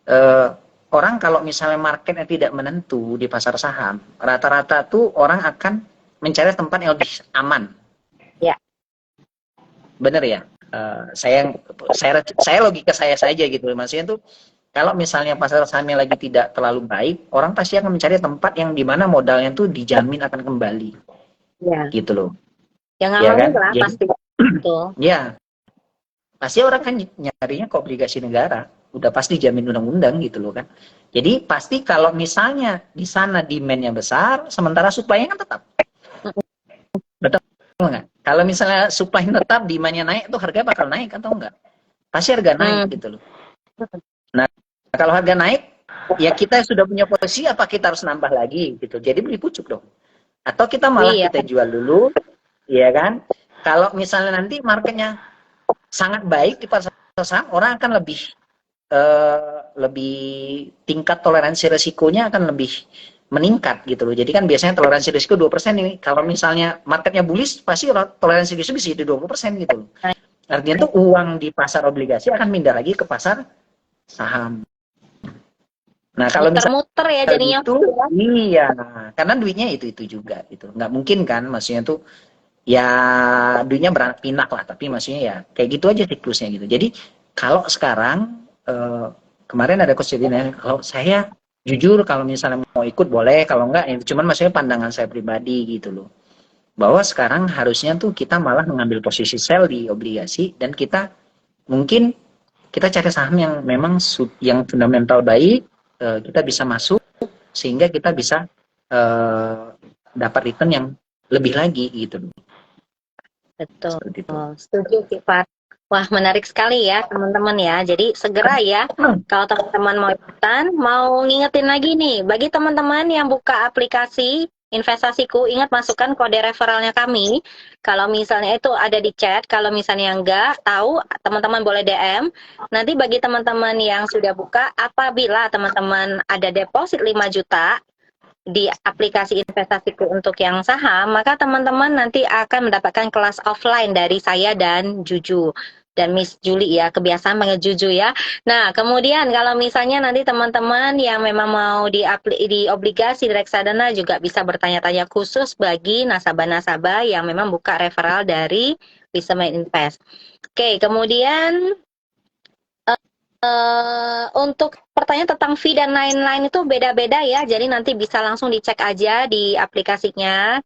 eh, orang kalau misalnya marketnya tidak menentu di pasar saham, rata-rata tuh orang akan mencari tempat yang lebih aman. Ya. Bener ya. Saya logika saya saja gitu, maksudnya tuh kalau misalnya pasar sahamnya lagi tidak terlalu baik, orang pasti akan mencari tempat yang dimana modalnya tuh dijamin akan kembali, Ya. gitu loh, Yang ya aman kan? lah Jadi, pasti. Betul. ya pasti orang kan nyarinya ke obligasi negara, udah pasti jamin undang-undang gitu loh kan. Jadi pasti kalau misalnya di sana demand-nya besar, sementara supply-nya kan tetap, betul nggak? Kalau misalnya supply tetap, demand-nya naik, tuh harga bakal naik atau enggak? Pasti harga naik gitu loh. Nah, kalau harga naik, ya kita sudah punya posisi, apa kita harus nambah lagi gitu. Jadi beli pucuk dong. Atau kita malah Iya. kita jual dulu, ya kan? Kalau misalnya nanti marketnya sangat baik di pasar saham, orang akan lebih tingkat toleransi resikonya akan lebih meningkat gitu loh. Jadi kan biasanya toleransi risiko 2% nih. Kalau misalnya marketnya bullish, pasti toleransi risiko bisa jadi 20% gitu loh. Artinya tuh uang di pasar obligasi akan pindah lagi ke pasar saham. Nah, kalau misalnya Muter-muter ya jadinya. gitu, iya, karena duitnya itu juga gitu. Nggak mungkin kan, maksudnya tuh ya duitnya pinak lah, tapi maksudnya ya kayak gitu aja siklusnya gitu. Jadi kalau sekarang kemarin ada kejadian, kalau saya jujur kalau misalnya mau ikut boleh, kalau enggak ya cuman maksudnya pandangan saya pribadi gitu loh. Bahwa sekarang harusnya tuh kita malah mengambil posisi sell di obligasi, dan kita mungkin kita cari saham yang memang yang fundamental baik, kita bisa masuk sehingga kita bisa dapat return yang lebih lagi gitu. Betul. Seperti itu. Setuju, Kifat. Wah, menarik sekali ya, teman-teman ya. Jadi segera ya, kalau teman-teman mau ikutan, mau ngingetin lagi nih, bagi teman-teman yang buka aplikasi Investasiku, ingat masukkan kode referralnya kami. Kalau misalnya itu ada di chat, kalau misalnya enggak tahu, teman-teman boleh DM. Nanti bagi teman-teman yang sudah buka, apabila teman-teman ada deposit 5 juta, di aplikasi investasiku untuk yang saham, maka teman-teman nanti akan mendapatkan kelas offline dari saya dan Juju dan Miss Julie ya, kebiasaan panggil Juju ya. Nah, kemudian kalau misalnya nanti teman-teman yang memang mau di obligasi di reksadana juga bisa bertanya-tanya khusus bagi nasabah-nasabah yang memang buka referral dari Wisma Invest. Oke, kemudian untuk pertanyaan tentang fee dan lain-lain itu beda-beda ya, jadi nanti bisa langsung dicek aja di aplikasinya.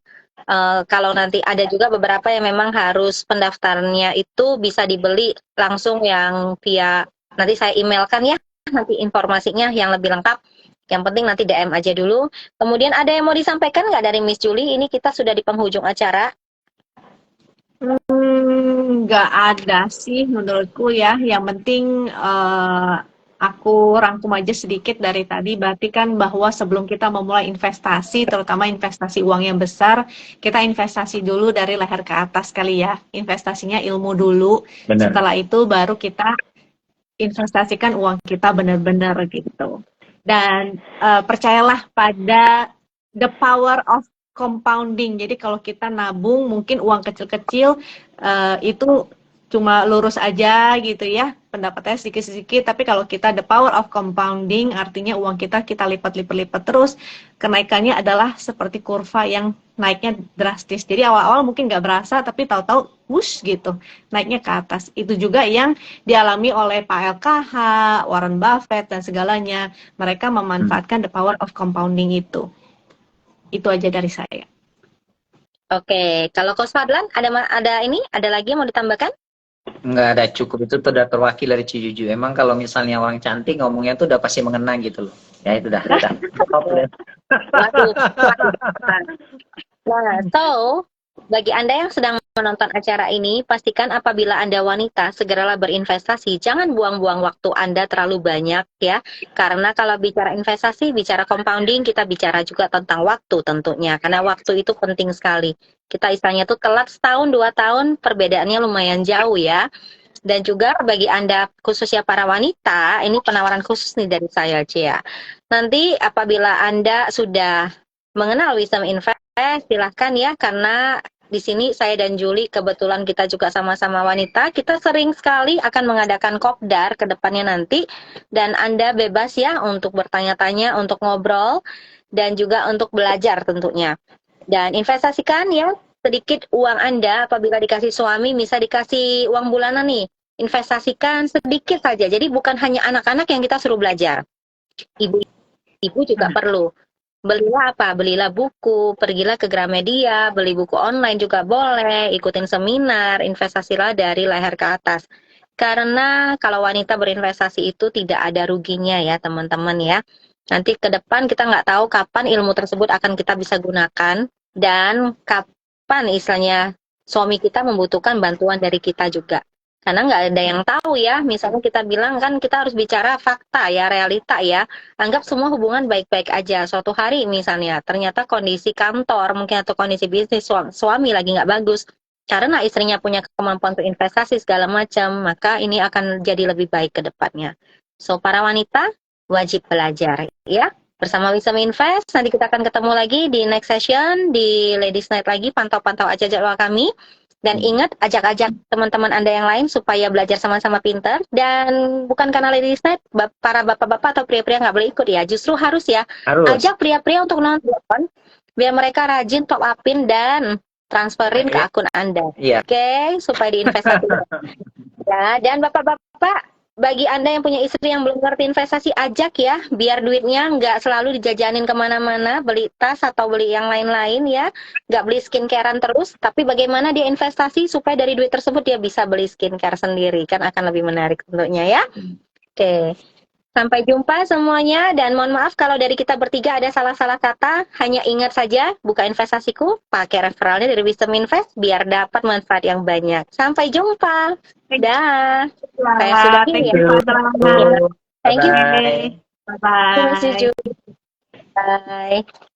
Kalau nanti ada juga beberapa yang memang harus pendaftarannya itu bisa dibeli langsung yang via, nanti saya emailkan ya, nanti informasinya yang lebih lengkap. Yang penting nanti DM aja dulu. Kemudian ada yang mau disampaikan nggak dari Miss Julie? Ini kita sudah di penghujung acara. Nggak ada sih menurutku ya. Yang penting aku rangkum aja sedikit dari tadi. Berarti kan bahwa sebelum kita memulai investasi, terutama investasi uang yang besar, kita investasi dulu dari leher ke atas kali ya. Investasinya ilmu dulu. Benar. Setelah itu baru kita investasikan uang kita benar-benar gitu. Dan percayalah pada the power of compounding. Jadi kalau kita nabung mungkin uang kecil-kecil itu cuma lurus aja gitu ya, pendapatnya sedikit-sedikit, tapi kalau kita the power of compounding artinya uang kita lipat-lipat terus, kenaikannya adalah seperti kurva yang naiknya drastis. Jadi awal-awal mungkin nggak berasa, tapi tahu-tahu wush gitu, naiknya ke atas. Itu juga yang dialami oleh Pak LKH, Warren Buffett dan segalanya. Mereka memanfaatkan the power of compounding itu. Itu aja dari saya. Oke, kalau Coach Fadlan ada lagi yang mau ditambahkan? Nggak ada, cukup, itu tuh udah terwakil dari Cijuju. Emang kalau misalnya orang cantik ngomongnya tuh udah pasti mengena gitu loh. Ya itu udah. Waduh. Nah, so bagi Anda yang sedang menonton acara ini, pastikan apabila Anda wanita, segeralah berinvestasi. Jangan buang-buang waktu Anda terlalu banyak ya. Karena kalau bicara investasi, bicara compounding, kita bicara juga tentang waktu tentunya. Karena waktu itu penting sekali. Kita istilahnya tuh telat setahun, 2 tahun, perbedaannya lumayan jauh ya. Dan juga bagi Anda khususnya para wanita, ini penawaran khusus nih dari saya, Cia. Nanti apabila Anda sudah mengenal Wisdom Invest, silahkan ya, karena di sini saya dan Juli kebetulan kita juga sama-sama wanita, kita sering sekali akan mengadakan kopdar ke depannya nanti, dan Anda bebas ya untuk bertanya-tanya, untuk ngobrol, dan juga untuk belajar tentunya. Dan investasikan ya sedikit uang Anda apabila dikasih suami, bisa dikasih uang bulanan nih, investasikan sedikit saja. Jadi bukan hanya anak-anak yang kita suruh belajar, ibu juga perlu. Belilah apa? Belilah buku, pergilah ke Gramedia, beli buku online juga boleh, ikutin seminar, investasilah dari leher ke atas. Karena kalau wanita berinvestasi itu tidak ada ruginya ya teman-teman ya. Nanti ke depan kita nggak tahu kapan ilmu tersebut akan kita bisa gunakan dan kapan istilahnya suami kita membutuhkan bantuan dari kita juga. Karena nggak ada yang tahu ya, misalnya kita bilang kan kita harus bicara fakta ya, realita ya. Anggap semua hubungan baik-baik aja. Suatu hari misalnya, ternyata kondisi kantor mungkin atau kondisi bisnis suami lagi nggak bagus. Karena istrinya punya kemampuan untuk investasi segala macam, maka ini akan jadi lebih baik ke depannya. So, para wanita wajib belajar ya. Bersama Wisdom Invest, nanti kita akan ketemu lagi di next session, di Ladies Night lagi, pantau-pantau aja jadwal kami. Dan ingat, ajak-ajak teman-teman Anda yang lain supaya belajar sama-sama pinter. Dan bukan karena Ladies Night, para bapak-bapak atau pria-pria nggak boleh ikut ya. Justru harus ya. Harus. Ajak pria-pria untuk nonton, biar mereka rajin top upin dan transferin ke akun Anda. Iya. Oke, supaya diinvestasikan. Ya, dan bapak-bapak, bagi Anda yang punya istri yang belum ngerti investasi, ajak ya, biar duitnya nggak selalu dijajanin kemana-mana, beli tas atau beli yang lain-lain ya, nggak beli skincarean terus, tapi bagaimana dia investasi supaya dari duit tersebut dia bisa beli skincare sendiri, kan akan lebih menarik tentunya ya. Oke. Sampai jumpa semuanya, dan mohon maaf kalau dari kita bertiga ada salah-salah kata. Hanya ingat saja, buka investasiku, pakai referralnya dari Wisdom Invest, biar dapat manfaat yang banyak. Sampai jumpa. Dah. Saya sudah Thank ya. you. Thank you. Bye-bye. Bye-bye. Bye.